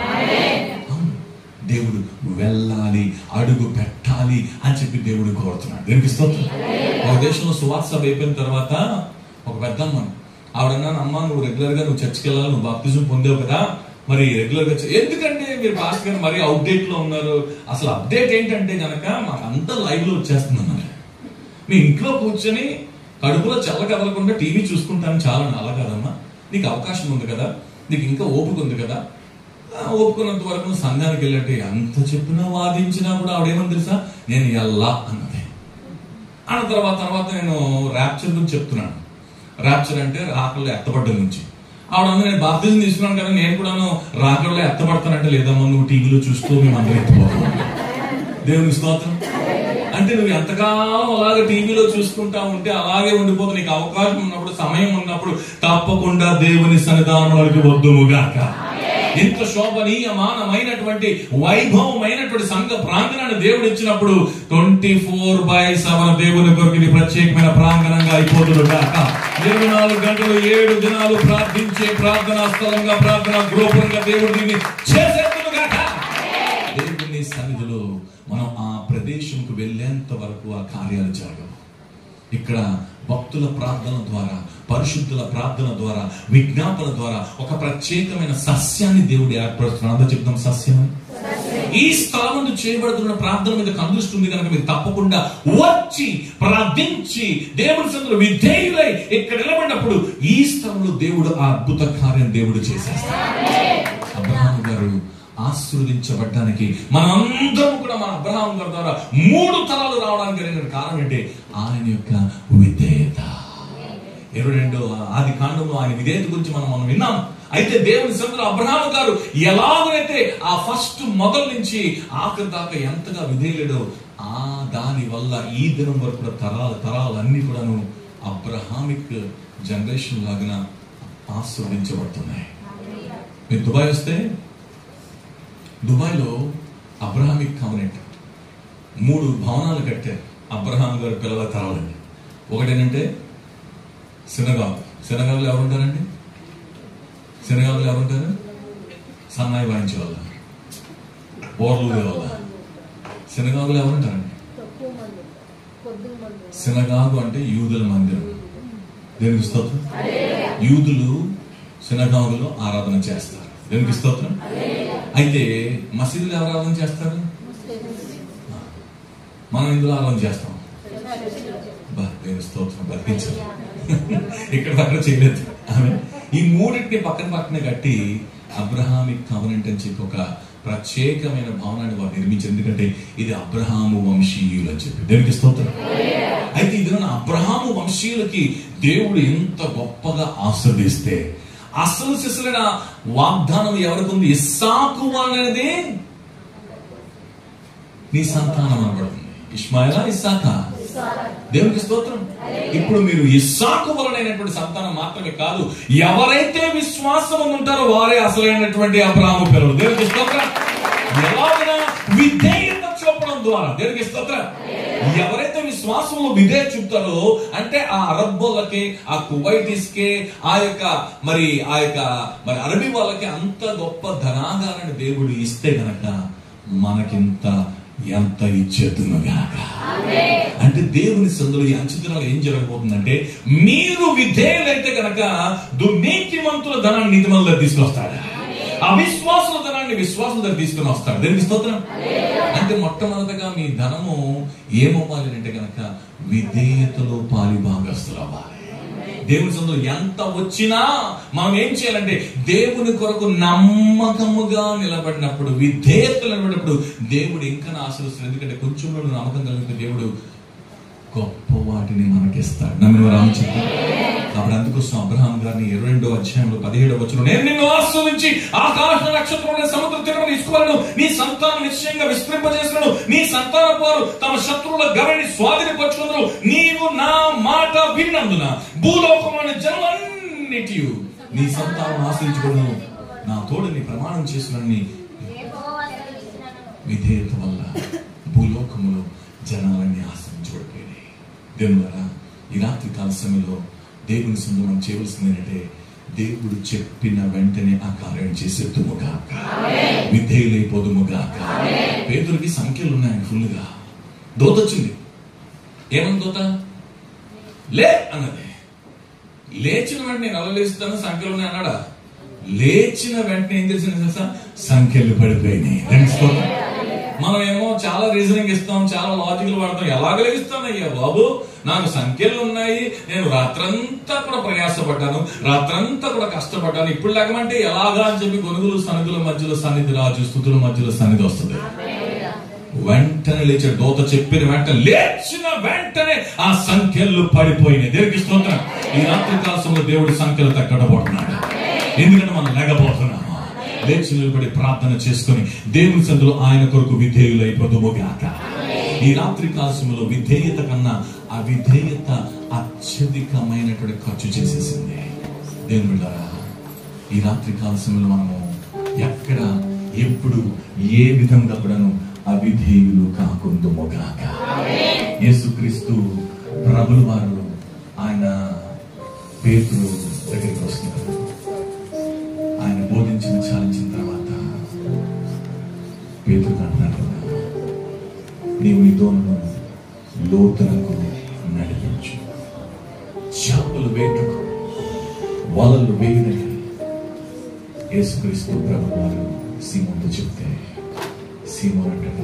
దేవుడు వెళ్ళాలి, అడుగు పెట్టాలి అని చెప్పి దేవుడు కోరుతున్నాడు. దేనికి స్తోత్రం. ఒక దేశంలో సువార్త సభ అయిపోయిన తర్వాత ఒక పెద్దమ్మ ఆవిడన్నా, అమ్మ నువ్వు రెగ్యులర్ గా నువ్వు చర్చికి వెళ్ళాలి, నువ్వు బాప్తిజం పొందావు కదా, మరి రెగ్యులర్ గా ఎందుకంటే మీరు పాస్టర్ గారు మరీ అవుట్డేట్ లో ఉన్నారు. అసలు అప్డేట్ ఏంటంటే కనుక మాకు అంతా లైవ్ లో వచ్చేస్తుంది అన్నమాట. మీ ఇంట్లో కూర్చొని కడుపులో చల్ల కదలకుండా టీవీ చూసుకుంటాను చాలా. అలా కదమ్మా, నీకు అవకాశం ఉంది కదా, నీకు ఇంకా ఓపిక ఉంది కదా, ఓపుకున్నంత వరకు సంఘానికి వెళ్ళంటే ఎంత చెప్పినా వాదించినా కూడా ఆవిడేమని తెలుసా, నేను ఎల్లా అన్నది. అన్న తర్వాత నేను ర్యాప్చర్ గురించి చెప్తున్నాను. ర్యాప్చర్ అంటే రాకల్లో ఎత్తపడ్డం నుంచి. ఆవిడ నేను బాప్తిజం తీసుకున్నాను కదా, నేను కూడాను రాకల్లో ఎత్తపడతానంటే లేదమ్మా నువ్వు టీవీలో చూస్తూ మేము అందరూ ఎత్తిపోతాం. దేవుని స్తోత్రం. అంటే నువ్వు ఎంతకాలం అలాగే టీవీలో చూసుకుంటా ఉంటే అలాగే ఉండిపోతుంది. నీకు అవకాశం ఉన్నప్పుడు, సమయం ఉన్నప్పుడు తప్పకుండా దేవుని సన్నిధానంలోకి వద్దుముగాక. ఇంత శోభనీయమానమైనటువంటి వైభవమైనటువంటి సంఘ ప్రాంగణాన్ని దేవుడు ఇచ్చినప్పుడు 24/7 దేవుని కొరకు ఇది ప్రత్యేకమైన ప్రాంగణంగా అయిపోతుంది కాక. 24 గంటలు 7 దినాలు ప్రార్థించే ప్రార్థనా స్థలంగా, ప్రార్థనా గృహంగా దేవుడు దీన్ని చేసేస్తుంది కాక. దేవుని సన్నిధిలో మనం ఆ ప్రదేశంకు వెళ్ళేంత వరకు ఆ కార్యాలు జరగవు. ఇక్కడ భక్తుల ప్రార్థన ద్వారా, పరిశుద్ధుల ప్రార్థన ద్వారా, విజ్ఞాపన ద్వారా ఒక ప్రత్యేకమైన సస్యాన్ని దేవుడు ఏర్పరుస్తున్నాడు. అంతా చెప్తాం సస్యం. ఈ స్థలం నుండి చేయబడుతున్న ప్రార్థన మీద కనుదృష్టి కనుక మీరు తప్పకుండా వచ్చి ప్రార్థించి దేవుని సన్నిధిలో విధేయులై ఇక్కడ నిలబడినప్పుడు ఈ స్థలంలో దేవుడు ఆ అద్భుత కార్యం దేవుడు చేసేస్తాడు. అబ్రహాము గారు ఆశీర్వదించబడ్డానికి మనందరం కూడా మన అబ్రహాం గారి ద్వారా 3 తరాలు రావడానికి జరిగిన కారణం ఏంటి? ఆయన యొక్క విధేయత. 22వ ఆది కాండంలో ఆయన విధేయత గురించి మనం విన్నాం. అయితే దేవుని సన్నిధిలో అబ్రహాం గారు ఎలాగైతే ఆ ఫస్ట్ మొదలు నుంచి ఆఖరి దాకా ఎంతగా విధేయుడో ఆ దాని వల్ల ఈ దినం వరకు కూడా తరాలు అన్ని కూడాను అబ్రహామిక్ జనరేషన్ లాగా ఆశీర్వదించబడుతున్నాయి. మీరు దుబాయ్ వస్తే దుబాయ్లో అబ్రహామిక్ కవెనెంట్ 3 భవనాలు కట్టారు అబ్రహాం గారు పిల్లల తరాలని. ఒకటేనంటే సినగాగులు ఎవరుంటారండి? సినగాగులు ఎవరుంటారు? సన్నాయి వాయించే వాళ్ళ, ఓర్లు వాళ్ళ. సినగాగులు ఎవరుంటారండి? సినగాగు అంటే యూదుల మందిరం. దేనికి స్తోత్రం. యూదులు సినగాగులో ఆరాధన చేస్తారు. దేనికి స్తోత్రం. అయితే మసీదులు ఎవరు ఆరాధన చేస్తారు? మనం ఇందులో ఆరాధన చేస్తాం. దేవుని స్తోత్రం. బతికించాలి. ఇక్కడ పక్కన చేయలేదు. ఈ 3టిని పక్కన కట్టి అబ్రహామిక్ కవెనెంట్ అని చెప్పి ఒక ప్రత్యేకమైన భవనాన్ని వారు నిర్మించారు. ఎందుకంటే ఇది అబ్రహాము వంశీయులు అని చెప్పి. దేవునికి స్తోత్రం. అయితే ఇది అబ్రహాము వంశీయులకి దేవుడు ఎంత గొప్పగా ఆశీర్వదిస్తే అసలు శిశులైన వాగ్దానం ఎవరికి ఉంది? ఇస్సాకు అనేది నీ సంతానం అనబడుతుంది. ఇష్మాయేలా, ఇస్సాకా? దేవునికి స్తోత్రం. ఇప్పుడు మీరు ఇస్సాకు వలనైనటువంటి సంతానం మాత్రమే కాదు, ఎవరైతే విశ్వాసం ఉంటారో వారే అసలైనటువంటి అబ్రహాము పిల్లలు. దేవునికి స్తోత్రం. ఎలాగైనా విధేయత చూపడం ద్వారా. దేవునికి స్తోత్రం. ఎవరైతే విశ్వాసంలో విధేయత చూపుతారో అంటే ఆ అరబ్బోళ్ళకి, ఆ కువైటీస్ కి, ఆ యొక్క మరి అరబీ వాళ్ళకి అంత గొప్ప ధనాగారాన్ని దేవుడు ఇస్తే గనక మనకింత ఎంత ఇచ్చేద్దునుగాక. అంటే దేవుని సందులో ఈ అంచెదినాలు ఏం జరగబోతుందంటే మీరు విధేయులైతే గనక దుర్నీతిమంతుల ధనాన్ని నీతిమంతుల తీసుకొస్తాడు, అవిశ్వాసుల ధనాన్ని విశ్వాసుల దగ్గర తీసుకుని వస్తాడు. దేవునికి స్తోత్రం. అంటే మొట్టమొదటిగా మీ ధనము ఏమవ్వాలి అంటే గనక విధేయతలో పాలిభాగస్తులు అవ్వాలి. దేవుని సందులో ఎంత వచ్చినా మనం ఏం చేయాలంటే దేవుని కొరకు నమ్మకముగా నిలబడినప్పుడు, విధేయతలు నిలబడినప్పుడు దేవుడు ఇంకా ఆశీర్వదిస్తాడు. ఎందుకంటే కొంచెంలో నమ్మకం కలిగితే దేవుడు గొప్ప వాటిని మనకిస్తాడు. నమ్మిన రామచంద్ర. కాబట్టి అందుకోసం అబ్రహాం గారిని 22వ అధ్యాయంలో 17వ వచనం, నేను నిన్ను ఆశీర్వదించి ఆకాశ నక్షత్రములను సముద్ర తీరమును ఇసుకలను నీ సంతానం నిశ్చయంగా విస్తరింపజేసినను, నీ సంతానం వారు తమ శత్రువుల గవిని స్వాధీనపరచుకుందరు. నీవు నా మాట విన్నందున భూలోకంలోని జనులన్నిటి నీ సంతానం ఆశ్రయించుకును, నా తోడని ప్రమాణం చేసినని విధేయత వల్ల భూలోకములో జనాలన్నీ ఆశ్రయించబడిపోయినాయి. దేవుని ద్వారా ఈ రాత్రి కాల సమయంలో దేవుని సొంతం మనం చేయవలసింది ఏంటంటే దేవుడు చెప్పిన వెంటనే ఆ కార్యం చేసేద్దుముగాక, విధేయులైపోదుముగాక. పేతురుకి సంఖ్యలు ఉన్నాయి ఫుల్ గా. దోత వచ్చింది. ఏమని దోత? లే అన్నది. లేచిన వెంటనే నవలేస్తాను సంఖ్యలు ఉన్నాయి అన్నాడా? లేచిన వెంటనే ఏం తెలిసింది తెలుసా? సంఖ్యలు పడిపోయినాయి. మనం ఏమో చాలా రీజనింగ్ ఇస్తాం, చాలా లాజికల్ వాడతాం. ఎలాగ లేస్తానయ్యా బాబు, నాకు సంఖ్యలు ఉన్నాయి, నేను రాత్రంతా కూడా ప్రయాసపడ్డాను, రాత్రంతా కూడా కష్టపడ్డాను, ఇప్పుడు లేకమంటే ఎలాగా అని చెప్పి గొనుగులు సన్నిధుల మధ్యలో సన్నిధి రాజు, స్థుతుల మధ్యలో సన్నిధి వస్తుంది. వెంటనే లేచాడు. దోత చెప్పిన వెంటనే లేచిన వెంటనే ఆ సంఖ్యలు పడిపోయినాయి. దేవునికి స్తోత్రం. ఈ రాత్రి కాలంలో దేవుడి సంఖ్యలు తగ్గడబోతున్నాడు. ఎందుకంటే మనం లేకపోతున్నాము. లేచి నిలబడి ప్రార్థన చేసుకుని దేవుని సందులో ఆయన కొరకు విధేయులైపోదుముగాక. ఈ రాత్రి కాలశంలో విధేయత కన్నా అవిధేయత అత్యధికమైనటువంటి ఖర్చు చేసేసింది. దేవుని బిడ్డలారా, ఈ రాత్రి కాలశంలో మనము ఎక్కడ ఎప్పుడు ఏ విధంగా కూడాను అవిధేయులు కాకుందుముగాక. యేసుక్రీస్తు ప్రభుల వారు ఆయన పేతురు దగ్గరికి వస్తున్నారు. ఆయన బోధించిన చాలించిన తర్వాత పేతురు అంటున్నాడు, నీవు నీ దోణను లోతునకు నడిపించు, చేపలు వేటకు వలలు వేయనని యేసుక్రీస్తు ప్రభువు వారు సీమోనుతో చెప్తే, సీమోను అంటాడు,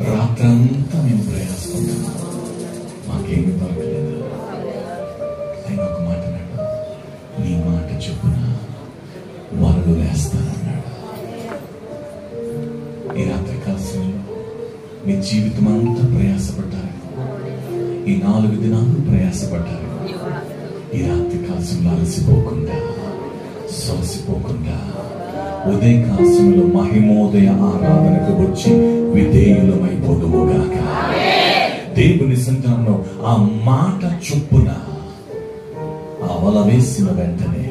రాత్రంతా మేము ప్రయాసపడ్డాము, మాకేమి దొరకలేదు. ఆయన ఒక మాట అన్నాడు, నీ మాట చొప్పున వలలు వేస్తానన్నాడు. ఈ రాత్రి కాలంలో మీ జీవితం అంతా ప్రయాసపడ్డారు, ఈ 4 దినాలు ప్రయాసపడ్డారు. ఈ రాత్రి కాలంలో అలసిపోకుండా సొలసిపోకుండా ఉదయకాలంలో మహిమోదయ ఆరాధనకు వచ్చి విధేయులమైపోదుముగాక. దేవుని సంతానంలో ఆ మాట చొప్పున ఆ వల వేసిన వెంటనే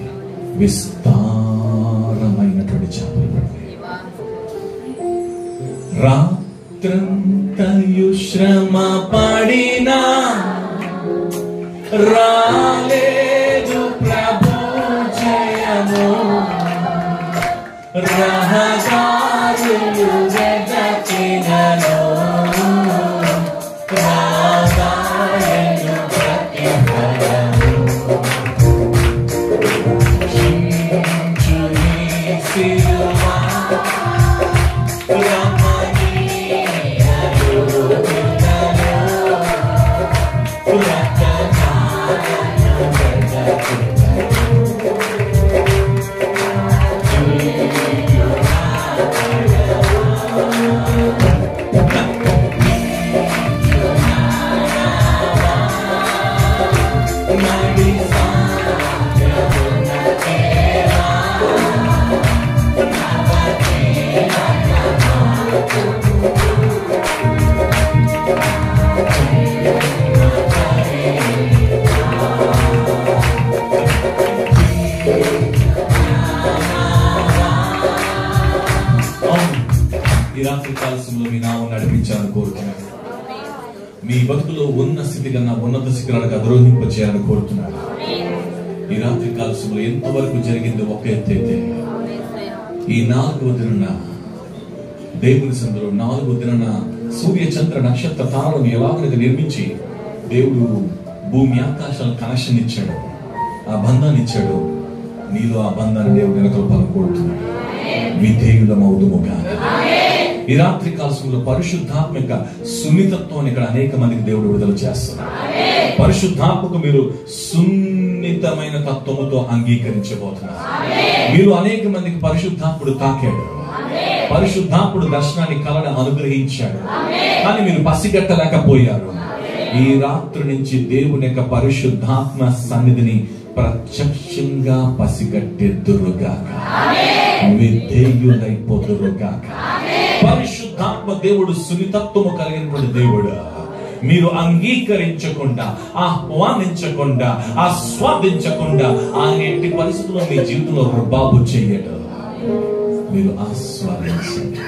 విస్తారమైనటువంటి చేపలు పడతాయి. రాత్రంతయు శ్రమ పడినా రాలేదు ప్రభు జయము, రహదారులు వెదకినను రాగాయను ప్రతిఫలము. చించుని సిలువ రమణీయ యోగులను రక్తదానము ఈ రాత్రి కాలశంలో మీ నామం నడిపించాలని కోరుతున్నాను. మీ బతుకులో ఉన్న స్థితి కన్నా ఉన్నత శిఖరాలకు అధిరోహింప చేయాలని కోరుతున్నాను. ఈ రాత్రి కాలశంలో ఎంతవరకు జరిగింది ఒక ఎత్తైతే, ఈ 4వ దినాన దేవుని సందులో 4వ దినాన సూర్య చంద్ర నక్షత్ర తారలను ఎలాగైతే నిర్మించి దేవుడు భూమి ఆకాశాల కనెక్షన్ ఇచ్చాడు, ఆ బంధాన్ని ఇచ్చాడు. నీలో ఆ బంధాన్ని దేవుడు నెలకొల్పాలని కోరుతున్నాడు. విధేయులమవుదుముగా. ఈ రాత్రి కాలంలో పరిశుద్ధాత్మ యొక్క సున్నితత్వాన్ని ఇక్కడ అనేక మందికి దేవుడు విడుదల చేస్తున్నారు. పరిశుద్ధాత్మకు మీరు సున్నితమైన తత్వముతో అంగీకరించబోతున్నారు. మీరు అనేక మందికి పరిశుద్ధాత్ముడు తాకాడు, పరిశుద్ధాత్ముడు దర్శనాన్ని కలను అనుగ్రహించాడు, కానీ మీరు పసిగట్టలేకపోయారు. ఈ రాత్రి నుంచి దేవుని యొక్క పరిశుద్ధాత్మ సన్నిధిని ప్రత్యక్షంగా పసిగట్టెద్దురుగాక, విధేయులైపోదురుగాక. పరిశుద్ధాత్మ దేవుడు సున్నితత్వము కలిగినటువంటి దేవుడు. మీరు అంగీకరించకుండా, ఆహ్వానించకుండా, ఆస్వాదించకుండా ఆయన ఎట్టి పరిస్థితుల్లో మీ జీవితంలో రుబాబు చేయడు. మీరు ఆస్వాదించండి,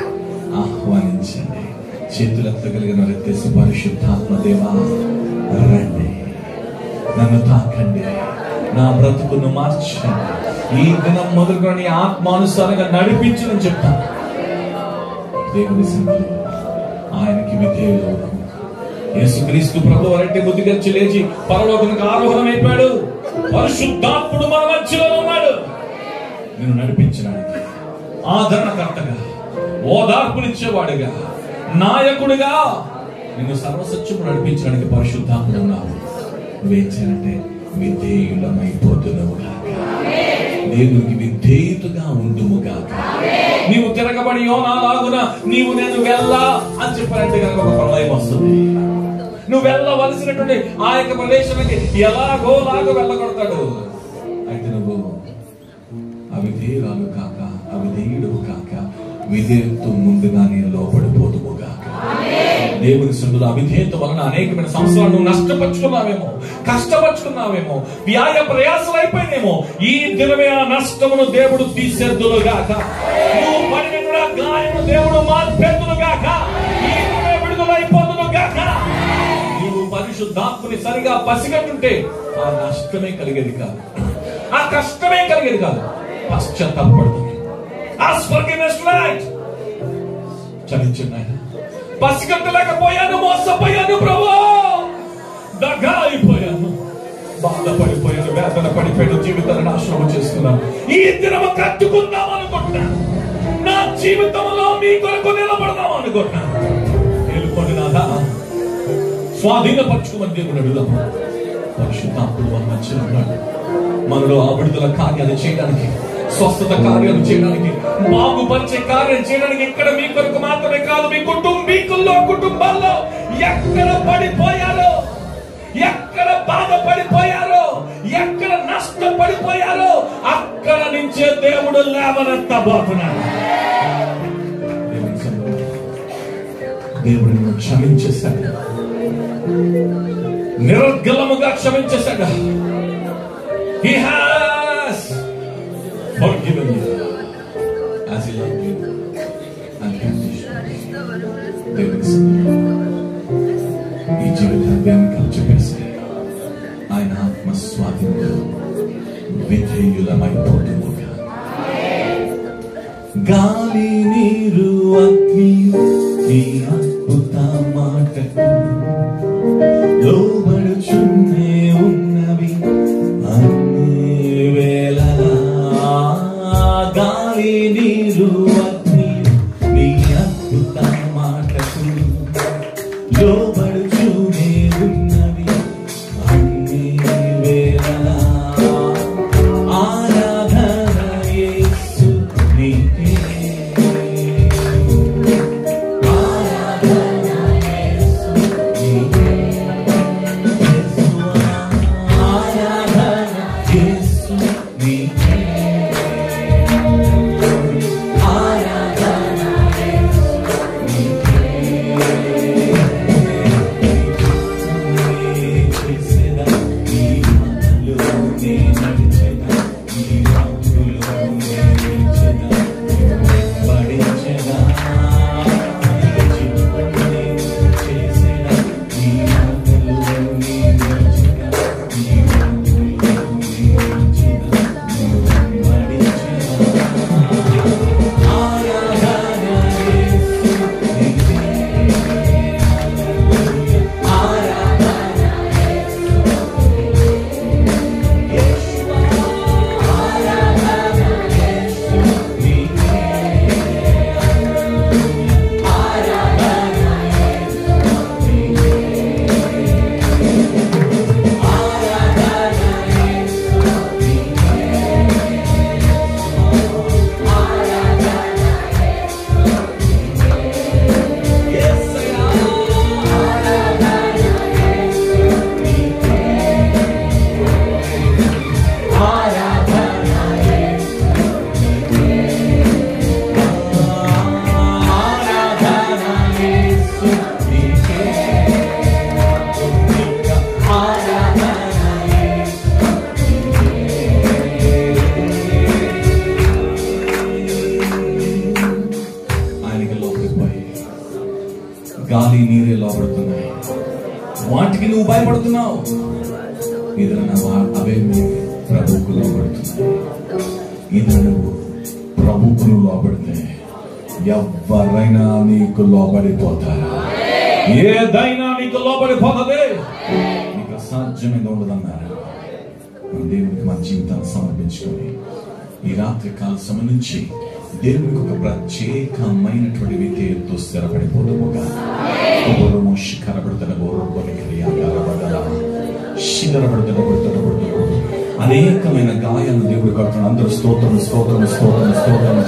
ఆహ్వానించండి. చేతులెత్తగలిగిన వ్యక్తి పరిశుద్ధాత్మ దేవా రండి, నన్ను తాకండి, నా బ్రతుకును మార్చండి, ఈ దినం మొదలుకొని ఆత్మానుసారంగా నడిపించని చెప్తాను. దేవుని సన్నిధిలో ఆయనకి విధేయులు. యేసుక్రీస్తు ప్రభువు అరటి బుద్ధిగచ్చి లేచి పరలోకానికి ఆరోహణమైపోయాడు. పరిశుద్ధాత్ముడు మన మధ్యలో ఉన్నాడు. నిన్ను నడిపించడానికి ఆదరణకర్తగా, ఓదార్పునిచ్చేవాడుగా, నాయకుడిగా నిన్ను సర్వసత్యము నడిపించడానికి పరిశుద్ధాత్ముడు ఉన్నాడు. నువ్వేం చేయాలంటే విధేయులమైపోతున్నావుగాక, దేవునికి విధేయుతుగా ఉండుముగాక. నీవు తిరగబడి యోనాలాగున నీవు నేను వెళ్ళా అని చెప్పారంటే కనుక ఒక ప్రళయం వస్తుంది. నువ్వు వెళ్ళవలసినటువంటి ఆ యొక్క ప్రదేశానికి ఎలాగోలాగో వెళ్ళగొడతాడు. అయితే నువ్వు అవిధేయురాలు కాక, అవిధేయుడు కాక, విధేయుతో ముందుగా నేను లోపడిపోతుముగాక. దేవుని సందులో అవిధేయత వలన అనేకమైన సంవత్సరాలు నువ్వు నష్టపరుచుకున్నావేమో, కష్టపరుచుకున్నావేమో, వ్యాయ ప్రయాసాలు అయిపోయినేమో. ఈ దినమే ఆ నష్టమును దేవుడు తీసేద్దునుగాక. నువ్వు పడిన గాయము దేవుడు మార్పెద్దునుగాక. ఈ దినమే విడుదలైపోదునుగాక. నీవు పరిశుద్ధాత్మని సరిగా పసిగట్టుంటే ఆ నష్టమే కలిగేది కాదు, ఆ కష్టమే కలిగేది కాదు. పశ్చాత్తాపడుతుంది. చలించిన పసిగట్టలేకపోయాను, మోసపోయాను ప్రభు, దగ్గర అయిపోయాను, బాధపడిపోయాను, వేదన పడిపోయాను, జీవితాన్ని నాశనం చేసుకున్నాను. ఈ దినము కట్టుకుందాం అనుకుంటున్నాను, నా జీవితంలో మీ కొరకు నిలబడదాం అనుకుంటున్నాను. నిలుకొని నాదా స్వాధీనపరచుకోమని దేవుని అడుగుదాం. పరిశుద్ధాత్ముడు మన మధ్యలో ఉన్నాడు. మనలో ఆ విడుదల కార్యాలు చేయడానికి, స్వస్థత కార్యాలు చేయడానికి, బాగుపరిచే కార్యం చేయడానికి ఇక్కడ మీ కొరకు మాత్రమే కాదు, మీ కుటుంబీకుల్లో, కుటుంబాల్లో ఎక్కడ పడిపోయారో, ఎక్కడ బాధపడిపోయారో, ఎక్కడ నష్టపడిపోయారో అక్కడ నుంచే దేవుడు లేవనెత్తబోతున్నాడు. దేవుడు నిన్ను క్షమించేశాడు, నిరర్గళముగా క్షమించేశాడు. He has forgiven you as he loved you unconditionally. దేవుని ఈ జీవితాన్ని దేవునికి అప్పచెప్పేసి ఆయన ఆత్మ స్వాధీనంలో విధేయులమైపోతుందిగా. గాలి, నీరు, అగ్ని ఈ అద్భుత మాటకు లోబడుచునే ఉన్నవి అన్ని వేళలా. గాలి, నీరు, అగ్ని నీ అద్భుత మాటకు లోబడుచునే ఉన్నవి అన్ని వేళలా. ఆరాధన యేసు నీకే, ఆరాధన యేసు నీకే, ఆరాధన యేసు నీకే, ఆరాధన యేసు నీకే. చేసేదా నీ మాటలోనే నడిచెదా, నీ వాక్కులోనే నిలిచెదా, వెంబడించెదా. చేసేదా నీ మాటలోనే నిలిచెదా, నీ వాక్కులోనే నిలిచెదా, వెంబడించెదా. ఆరాధన యేసు నీకే, ఆరాధన యేసువా, ఆరాధన యేసు నీకే, ఆరాధన యేసు నీకే, ఆరాధన యేసు నీకే, ఆరాధన యేసయ్యా, ఆరాధన యేసు నీకే, ఆరాధన యేసు నీకే, ఆరాధన యేసు నీకే, ఆరాధన యేసు ఆయనకి లోపలిపోయి గాలి, నీరే లోపడుతున్నాయి. వాటికి నువ్వు భయపడుతున్నావు, ఏదైనా అవే ప్రభువుకు లోపడుతున్నాయి. ఇది నువ్వు ప్రభువుకు లోపడితే ఎవరైనా నీకు లోపడిపోతారా? ఏదైనా నీకు లోపడిపోతుంది. నీకు అసాధ్యమైంది ఉండదన్నారు. మన దేవునికి మన జీవితాన్ని సమర్పించుకొని ఈ రాత్రి కాల సమయం నుంచి దేవునికి ఒక ప్రత్యేకమైనటువంటి విధేయతతో స్థిరపడిపోతాముగా. అనేకమైన గాయాలను దేవుడు కడుతున్నాడు. అందరూ స్తోత్రం స్తోత్రం స్తోత్రం స్తోత్రం